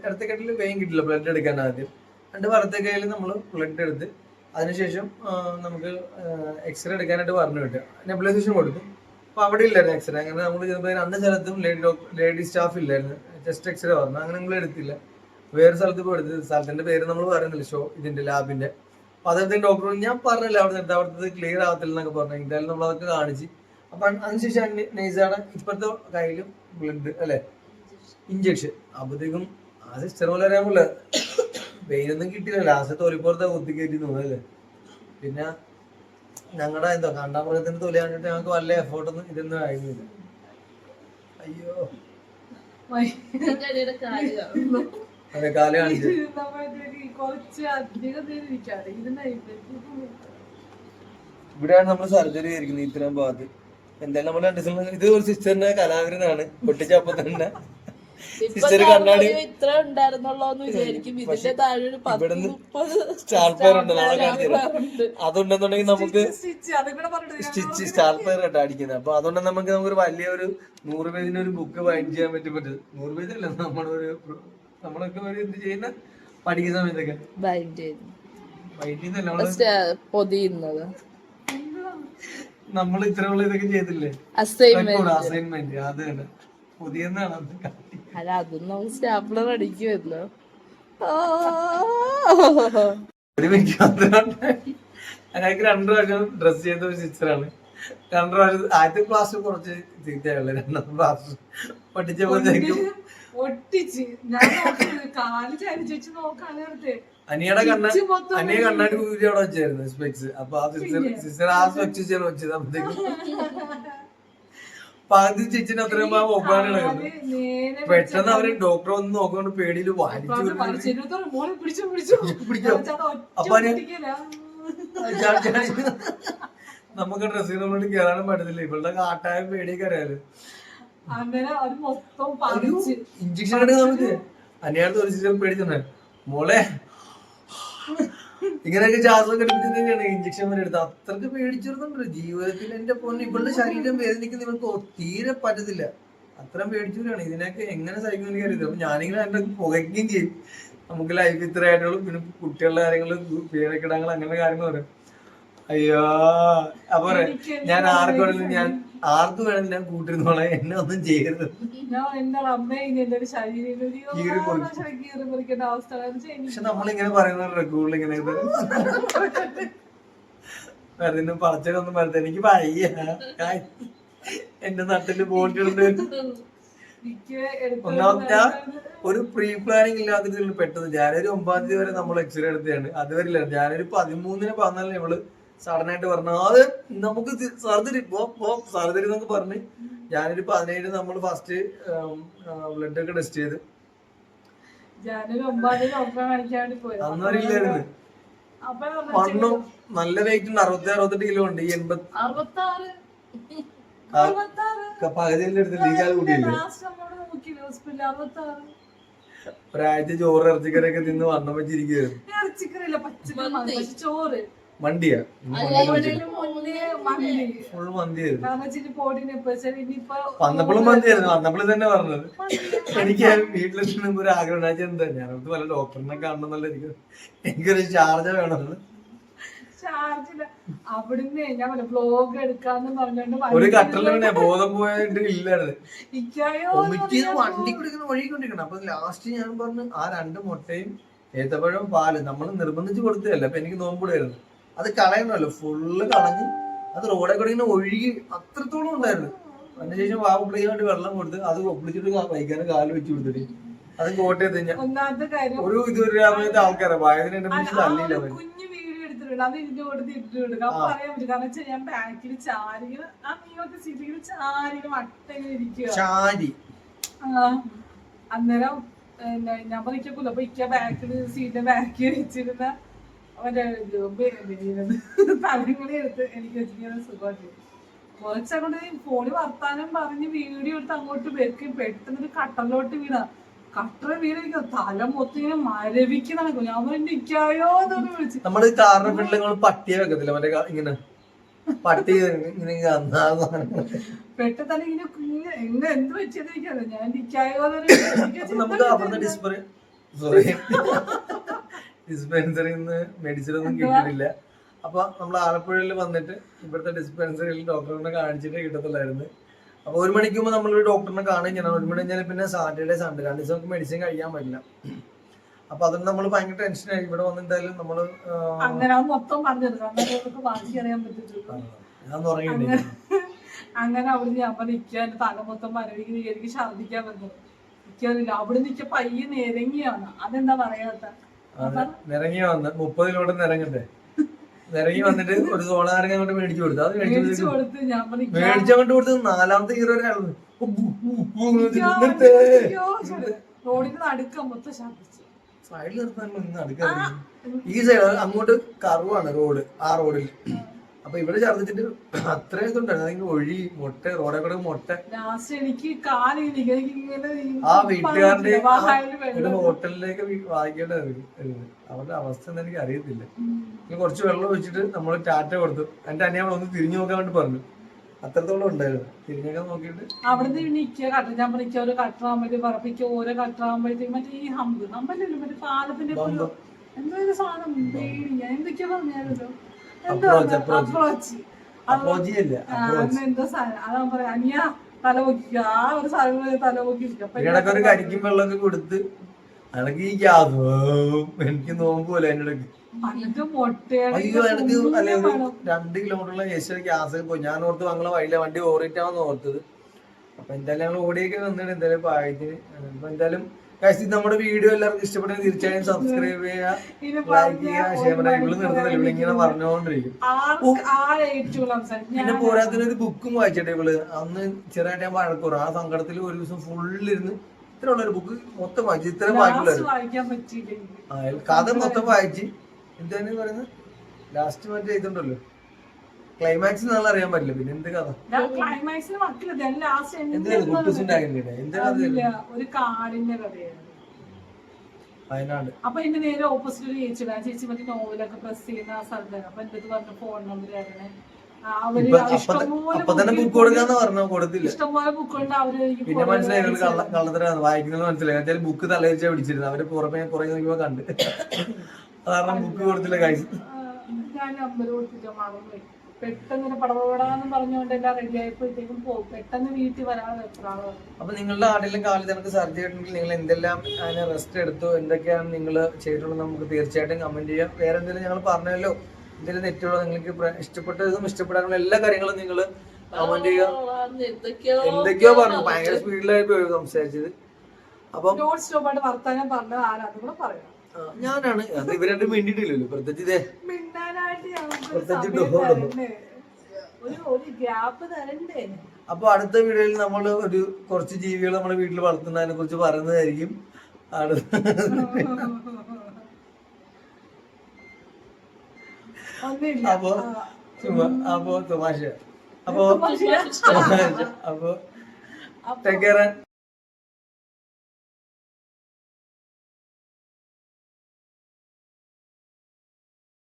ഇടത്തേക്കല്ലിൽ വെയിൻ കിട്ടില്ല ബ്ലഡ് എടുക്കാൻ ആദ്യം. രണ്ട് വലത്തേക്കല്ലിൽ നമ്മൾ ബ്ലഡ് എടുത്ത് അതിനുശേഷം നമുക്ക് എക്സ്റേ എടുക്കാനായിട്ട് പറഞ്ഞു വിട്ടു. നെബുലൈസേഷൻ കൊടുത്തു. അപ്പൊ അവിടെ ഇല്ലായിരുന്നു എക്സ്റേ. അങ്ങനെ നമ്മൾ ചെന്നപ്പോൾ അന്ന സ്ഥലത്തും ലേഡി സ്റ്റാഫ് ഇല്ലായിരുന്നു. ജസ്റ്റ് എക്സ്റേ പറഞ്ഞു. അങ്ങനെ നമ്മൾ എടുത്തില്ല. വേറെ സ്ഥലത്ത് പോയി എടുത്ത് സ്ഥലത്തിന്റെ പേര് നമ്മൾ പറയുന്നില്ല ഇതിന്റെ ലാബിന്റെ. അപ്പൊ അദ്ദേഹത്തിന്റെ ഡോക്ടർ ഞാൻ പറഞ്ഞില്ല അവിടെ നിന്ന് അവിടുത്തെ ക്ലിയർ ആവത്തില്ല എന്നൊക്കെ പറഞ്ഞു. എന്തായാലും നമ്മൾ അതൊക്കെ കാണിച്ച് അപ്പൊ അതിനുശേഷം നെയ്സാണ് ഇപ്പഴത്തെ കയ്യിലും ബ്ലഡ് അല്ലെ ഇഞ്ചക്ഷൻ. അപ്പത്തേക്കും ആ സിസ്റ്റർ പോലെ അറിയാൻ പോലെ വെയിലൊന്നും കിട്ടിയില്ല. ലാസ്റ്റ് തൊലിപ്പുറത്തെ കുത്തിക്കയറ്റി തോന്നല്ലേ. പിന്നെ ഞങ്ങളുടെ എന്തോ കാണ്ടാമൃഗത്തിന്റെ തൊലി കണ്ടിട്ട് ഞങ്ങൾക്ക് വല്ല എഫേർട്ടൊന്നും ഇതൊന്നും ആയിരുന്നില്ല. അയ്യോ അതെ കാല് കാണിച്ചു. ഇവിടെയാണ് നമ്മൾ സർജറി ആയിരിക്കുന്നത് ഇത്രയും ഭാഗത്ത്. എന്തായാലും നമ്മൾ 2 ദിവസം ഇത് ഒരു സിസ്റ്ററിന്റെ കലാകാരനാണ് പൊട്ടിച്ചപ്പോ തന്നെ സിസ്റ്റർ കണ്ണാടി ഇത്ര ഉണ്ടായിരുന്നുള്ളൂന്ന് വിചാരിക്കും. ഇതിന്റെ താഴെ ഒരു 10-30 സ്റ്റാർ പെയർ ഉണ്ട് നാളെ കാണിച്ചത്. അതുണ്ടെന്നുണ്ടെങ്കിൽ നമുക്ക് സ്റ്റിച്ച് സ്റ്റാർ പെയർ ആയിട്ട് അടിക്കുന്നത്. അപ്പൊ അതുകൊണ്ട് നമുക്കൊരു വലിയൊരു 100 പേജിന് ഒരു ബുക്ക് വൈൻഡ് ചെയ്യാൻ പറ്റും. 100 പേജ് അല്ല നമ്മളൊക്കെ എന്ത് ചെയ്യുന്ന പഠിക്കുന്ന സമയത്തൊക്കെ പൊതിയുന്നത് നമ്മൾ ഇത്രയുള്ള ഇതൊക്കെ ചെയ്തില്ലേ അസൈൻമെന്റ്. അത് തന്നെ പുതിയെന്നാണ് അല്ല അതൊന്നും സ്റ്റാപ്ലർ അടിക്കുമല്ലോ. ഞങ്ങൾക്ക് 2 പ്രാവശ്യം ഡ്രസ് ചെയ്ത ഒരു സിസ്റ്ററാണ്. 2 പ്രാവശ്യം ആദ്യത്തെ ക്ലാസ് കുറച്ച് ചീത്തയുള്ള 2ാമത്തെ ക്ലാസ് പഠിച്ചപ്പോഴത്തേക്കും ഒട്ടിച്ച് ഞാൻ കാല് ചരിച്ചു നോക്കാണ്. അനിയെ കണ്ണാടി ഊരി അവിടെ വെച്ചായിരുന്നു സ്പെക്സ്. അപ്പൊ ആ സിസ്റ്റർ ആ സ്പെക്സ് വെച്ചത്. അപ്പത്തേക്കും പകുതി ചേച്ചിന് അത്രയും ഒപ്പാണ്. പെട്ടെന്ന് അവര് ഡോക്ടർ ഒന്ന് നോക്കൊണ്ട് പേടിയിൽ വായിച്ചു. അപ്പൊ നമുക്ക് ഡ്രസ്സിന് നമ്മളോട് കേറാനും പറ്റത്തില്ല. ഇവളുടെ കാട്ടായ പേടിയൊക്കെ അറിയാലോ. ഇഞ്ചക്ഷൻ എടുക്കാൻ നമുക്ക് അനിയാളത്തെ ഒരു സിസ്റ്റർ പേടിച്ചെ മോളെ ഇങ്ങനെയൊക്കെ ശ്വാസം കെടുപ്പിച്ചിട്ടാണ് ഇഞ്ചക്ഷൻ വരെ എടുത്തത്. അത്രക്ക് പേടിച്ചിരുന്നുണ്ട് ജീവിതത്തിൽ. എന്റെ പൊന്ന് ഇവളുടെ ശരീരം വേദനിക്കുന്ന ഇവൾക്ക് തീരെ പറ്റത്തില്ല. അത്രയും പേടിച്ചവരാണ്. ഇതിനൊക്കെ എങ്ങനെ സഹിക്കും എനിക്ക് അറിയില്ല. അപ്പൊ ഞാനിങ്ങനെ എന്റെ പുകയ്ക്കുകയും ചെയ്യും. നമുക്ക് ലൈഫ് ഇത്ര ആയിട്ടുള്ളൂ. പിന്നെ കുട്ടികളുടെ കാര്യങ്ങള് പേരക്കിടങ്ങൾ അങ്ങനെ കാര്യങ്ങൾ പറയും. അയ്യോ അപ്പൊ ഞാൻ ആർക്ക് വേണമെങ്കിലും ഞാൻ കൂട്ടിരുന്നോളെ. എന്നെ ഒന്നും ചെയ്യരുത്. പക്ഷെ നമ്മളിങ്ങനെ പറയുന്ന റെഗുലർ ഇങ്ങനെ വെറുതെ പറച്ചൊന്നും പറയത്ത. എനിക്ക് വയ്യ. എന്റെ നട്ടില് പോയിട്ടുണ്ട്. ഒന്നാമത്തെ ഒരു പ്രീ പ്ലാനിങ് ഇല്ലാത്ത പെട്ടെന്ന് ജാനുവരി 9 തീയതി വരെ നമ്മൾ എക്സ്റേ എടുത്തതാണ്. അതുവരെ ജാനുവരി 13-ന് പറഞ്ഞാൽ ഇവള് സഡൻ ആയിട്ട് പറഞ്ഞു അത് നമുക്ക് സർജറി സർജറി എന്നൊക്കെ പറഞ്ഞ് ജാനുവരി 17 നമ്മൾ ഫസ്റ്റ് ബ്ലഡ് ഒക്കെ ടെസ്റ്റ് ചെയ്ത് അന്നറിയില്ലായിരുന്നു. മണ്ണും നല്ല വെയിറ്റ് ഉണ്ട്. 66-68 കിലോ ഉണ്ട്. 80 പകുതിയെല്ലാം എടുത്തില്ല. ഈ കാലം കൂടിയില്ല. ഒരാഴ്ച ചോറ് ഇറച്ചിക്കറിയൊക്കെ തിന്ന് വണ്ണം വെച്ചിരിക്കുകയായിരുന്നു. മണ്ടിയാ ഫുൾ മന്തിയായിരുന്നു. വന്നപ്പോഴും മന്തിയായിരുന്നു. വന്നപ്പോഴും തന്നെ പറഞ്ഞത് എനിക്ക് വീട്ടിലെത്തുന്ന ഒരു ആഗ്രഹം എന്താ ഞാനത് വല്ല ഡോക്ടറിനെ കാണണം എന്നുള്ള എനിക്കൊരു ഷാർജ വേണമെന്ന്. അവിടുന്ന് ഞാൻ വ്ലോഗ് എടുക്കാന്ന് പറഞ്ഞോണ്ട് ഒരു കട്ടലിനെ ബോധം പോയിട്ട് ഇല്ലായിരുന്നു. വണ്ടി കൊടുക്കുന്ന വഴിക്കൊണ്ടിരിക്കണം. അപ്പൊ ലാസ്റ്റ് ഞാൻ പറഞ്ഞു ആ 2 മുട്ടയും ഏത്തപ്പഴവും പാല് നമ്മൾ നിർബന്ധിച്ച് കൊടുത്തതല്ല. അപ്പൊ എനിക്ക് നോമ്പൂടായിരുന്നു. അത് കളയണമല്ലോ. ഫുള്ള് കളഞ്ഞ് അത് റോഡെ കൂടെ ഇങ്ങനെ ഒഴുകി അത്രത്തോളം ഉണ്ടായിരുന്നു. അതിനുശേഷം വാവ് പിടിക്കാൻ വേണ്ടി വെള്ളം കൊടുത്ത് അത് ഒപ്പിടിച്ചിട്ട് വൈകാനും കാല് വെച്ച് കൊടുത്തിട്ട് അത് കോട്ടയത്ത് ഒരു ഇതുവരെ ആൾക്കാരെ വായതിനെ തല്ലില്ല. അത് ഇതിന്റെ കൊടുത്ത് ഇട്ട് കൊടുക്കാം. പറയാൻ പറ്റും. കാരണം വെച്ചാൽ ഞാൻ ബാക്കിൽ ചാരിങ്ങനെ ആ നീളത്തെ സീറ്റിൽ ചാരിങ്ങനെ വട്ടങ്ങനെ ഇരിക്കുക. അന്നേരം ഞാൻ പറഞ്ഞില്ല. അപ്പൊ ഇക്ക ബാക്കിൽ സീറ്റിന്റെ ബാക്കിൽ വെച്ചിരുന്ന അവന്റെ തലങ്ങളി എടുത്ത് എനിക്ക് വെച്ചിരിക്കുന്ന സുഖമായിട്ട് കുറച്ചങ്ങോട്ട് ഫോണിൽ വർത്താനം പറഞ്ഞ് വീഡിയോ എടുത്ത് അങ്ങോട്ട് വെക്കും. പെട്ടെന്നൊരു കട്ടറിലോട്ട് വീണ കട്ടറ വീണിരിക്കും. തല മൊത്തം ഇങ്ങനെ മരവിക്ക് നടക്കും. ഞാൻ നിൽക്കായോ എന്നൊന്ന് വിളിച്ചു. നമ്മള് കാറിന്റെ ഫ്രണ്ടിൽ പട്ടിയെ വെക്കത്തില്ല, മറ്റേ ഇങ്ങനെ പട്ടി ഇങ്ങനെ പെട്ടെന്ന് തന്നെ ഇങ്ങനെ എന്നെ എന്ത് വെച്ചതിരിക്കാതെ ഞാൻ നിൽക്കായോ നമുക്ക് അപ്പുറത്തെ ഡിസ്പെൻസറിയിൽ നിന്ന് മെഡിസിൻ ഒന്നും കിട്ടിയിട്ടില്ല. അപ്പൊ നമ്മൾ ആലപ്പുഴയിൽ വന്നിട്ട് ഇവിടുത്തെ ഡിസ്പെൻസറിയിൽ ഡോക്ടറിനെ കാണിച്ചിട്ട് കിട്ടത്തില്ലായിരുന്നു. അപ്പൊ 1 മണിക്ക് മുമ്പ് നമ്മളൊരു ഡോക്ടറിനെ കാണുകയും ചെയ്യണം. 1 മണി കഴിഞ്ഞാൽ പിന്നെ സാറ്റർഡേ സൺഡേ 2 ദിവസം നമുക്ക് മെഡിസിൻ കഴിക്കാൻ പറ്റില്ല. അപ്പൊ അതിന് നമ്മൾ ഭയങ്കര ടെൻഷനായി. ഇവിടെ വന്നിട്ടായാലും നമ്മള് അങ്ങനെ മൊത്തം പറഞ്ഞെടുക്കാം, ബാക്കി അറിയാൻ പറ്റില്ല. ഞാൻ തുടങ്ങിയിട്ടുണ്ട്. അങ്ങനെ അവിടെ ഞാൻ നിൽക്കാൻ തല മൊത്തം മരവിക്കുന്ന എനിക്ക് ഛർദിക്കാൻ പറ്റും. നിൽക്കാനില്ല. അവിടെ നിൽക്ക പയ്യെ നിരങ്ങിയാണ്. അതെന്താ പറയാത്ത നിരങ്ങി വന്ന് 30 കിലോമീറ്റർ നിരങ്ങട്ടെ. നിരങ്ങി വന്നിട്ട് ഒരു സോളാരങ്ങ കൊണ്ട് മേടിച്ചു കൊടുത്തു. അത് മേടിച്ചു കൊടുത്ത് 4ാമത്തെ ഹീറോ റോഡിന് നടുക്കം മൊത്തം ഛർദിച്ചു. സൈഡിൽ നിർത്താൻ ഈ സൈഡ് അങ്ങോട്ട് കർവാണ് റോഡ്. ആ റോഡിൽ അപ്പൊ ഇവിടെ ഛർദിച്ചിട്ട് അത്രയും ഇതുണ്ടായിരുന്നു. അതിന് ഒഴി മൊട്ട റോഡെ കൂടെ മൊട്ട. എനിക്ക് ആ വീട്ടുകാരുടെ ഒരു ഹോട്ടലിലേക്ക് വായിക്കേണ്ടത് അവരുടെ അവസ്ഥ ഒന്നും എനിക്ക് അറിയത്തില്ല. കുറച്ച് വെള്ളം ഒഴിച്ചിട്ട് നമ്മൾ ടാറ്റ കൊടുത്തു. എന്റെ അനിയൻ ഒന്ന് തിരിഞ്ഞു നോക്കാൻ വേണ്ടി പറഞ്ഞു. അത്രത്തോളം ഉണ്ടായിരുന്നു. തിരിഞ്ഞൊക്കെ നോക്കിയിട്ട് അവിടുന്ന് ഞാൻ പറഞ്ഞ ഓരോ കട്ടറാകുമ്പോഴത്തേക്ക് പറപ്പിക്കുക, ഓരോ കട്ടറാകുമ്പോഴത്തേക്ക് മറ്റേ ഈ ഹമ്പല്ലല്ലോ മറ്റേ പാലത്തിന്റെ എന്തോ ഒരു സാധനം ഞാൻ എന്തൊക്കെയാ പറഞ്ഞാലോ എന്തോ സാധനം അതാ പറയാ അനിയ തല പൊക്കിക്കുക. ആ ഒരു സാധനം തല പൊക്കിയിരിക്കും. ഒരു കരിക്കും വെള്ളമൊക്കെ കൊടുത്ത് അനക്ക് ഈ ഗ്യാസ് എനിക്ക് നോമ്പൂല അതിൻ്റെ ഇടയ്ക്ക്. അയ്യോ എനിക്ക് അല്ലെ ഒരു 2 കിലോമീറ്ററുള്ള യേശുവിന് ഗ്യാസ് പോയി. ഞാൻ ഓർത്ത് ഞങ്ങളെ വഴിയിലെ വണ്ടി ഓടിയിട്ടാണെന്ന് ഓർത്തത്. അപ്പൊ എന്തായാലും ഞങ്ങൾ ഓടിയൊക്കെ വന്നിട്ട് എന്തായാലും പായത്തിന്. അപ്പൊ എന്തായാലും നമ്മുടെ വീഡിയോ എല്ലാവർക്കും ഇഷ്ടപ്പെട്ടെങ്കിൽ തീർച്ചയായും സബ്സ്ക്രൈബ് ചെയ്യുക, ലൈക്ക് ചെയ്യുക, ഷെയർ ചെയ്യുക. ഇവള് നിർത്തുന്നില്ല, ഇങ്ങനെ പറഞ്ഞുകൊണ്ടിരിക്കും. പിന്നെ പോരാത്തിനൊരു ബുക്കും വായിച്ചിട്ട് ഇവള് അന്ന് ചെറുതായിട്ട് ഞാൻ വഴക്കൂറ. ആ സങ്കടത്തിൽ ഒരു ദിവസം ഫുള്ളിരുന്ന് ഇത്ര ഉള്ളൊരു ബുക്ക് മൊത്തം വായിച്ചു. ഇത്രയും വായിക്കുള്ളൂ. കഥ മൊത്തം വായിച്ച് എന്താണ് പറയുന്നത് ലാസ്റ്റ് മറ്റേ ഇതുണ്ടല്ലോ ക്ലൈമാക്സ് നല്ല അറിയാൻ പറ്റില്ല. പിന്നെ എന്ത് കഥ ഒരു കാടിന്റെ കഥയാണ്. വയനാട്. അപ്പൊ എന്റെ നേരെ ഓപ്പോസിറ്റ് ഒരു ചേച്ചിയുടെ ആ ചേച്ചി മറ്റേ നോവലൊക്കെ പ്രസ് ചെയ്യുന്ന ആ സ്ഥലത്താണ്. അപ്പൊ എന്റെ പറഞ്ഞ ഫോൺ നമ്പർ ആയിരുന്നേ. ഇഷ്ടംപോലെ ബുക്കുണ്ട്. അവര് പിന്നെ മനസ്സിലായി കള്ളത്തരാണ് വായിക്കുന്നത്. മനസ്സിലായി എന്തായാലും ബുക്ക് തലവെച്ചാ പിടിച്ചിരുന്നു. അവര് പുറമെ കുറെ നോക്കിയപ്പോ കണ്ട് കാരണം ബുക്ക് കൊടുത്തില്ല. കാര്യം ഞാൻ നമ്പർ കൊടുത്തിട്ട് മറന്നു. പെട്ടെന്ന് പടപടാന്ന് പറഞ്ഞുകൊണ്ട് എല്ലാം റെഡി ആയപ്പോഴത്തേക്കും പോകും. പെട്ടെന്ന് വീട്ടിൽ വരാതെ എത്രാളോ. അപ്പൊ നിങ്ങളുടെ ആടെല്ലാം കാലത്ത് നമുക്ക് സർജറി ആയിട്ടുണ്ടെങ്കിൽ നിങ്ങൾ എന്തെല്ലാം അതിനെ റെസ്റ്റ് എടുത്തു, എന്തൊക്കെയാണ് നിങ്ങൾ ചെയ്തിട്ടുള്ളത് നമുക്ക് തീർച്ചയായിട്ടും കമന്റ് ചെയ്യാം. വേറെ എന്തെങ്കിലും ഞങ്ങൾ പറഞ്ഞല്ലോ, എന്തെങ്കിലും തെറ്റുള്ളൂ, നിങ്ങൾക്ക് ഇഷ്ടപ്പെട്ടതും ഇഷ്ടപ്പെടാനുള്ള എല്ലാ കാര്യങ്ങളും നിങ്ങൾ കമന്റ് ചെയ്യുക. എന്തൊക്കെയോ പറഞ്ഞു, ഭയങ്കര സ്പീഡിലായിട്ട് സംസാരിച്ചത്. അപ്പം വർത്താനം പറഞ്ഞത് ആരാന്ന് കൂടെ പറയാം. ഞാനാണ്. അത് ഇവരായിട്ടും വേണ്ടിയിട്ടില്ലല്ലോ പ്രത്യേകിച്ച്. അപ്പൊ അടുത്ത വീഡിയോയിൽ നമ്മൾ ഒരു കുറച്ച് ജീവികൾ നമ്മുടെ വീട്ടിൽ വളർത്തുന്നതിനെ കുറിച്ച് പറയുന്നതായിരിക്കും. അപ്പൊ തമാശ. അപ്പൊ ടേക്ക് കെയർ.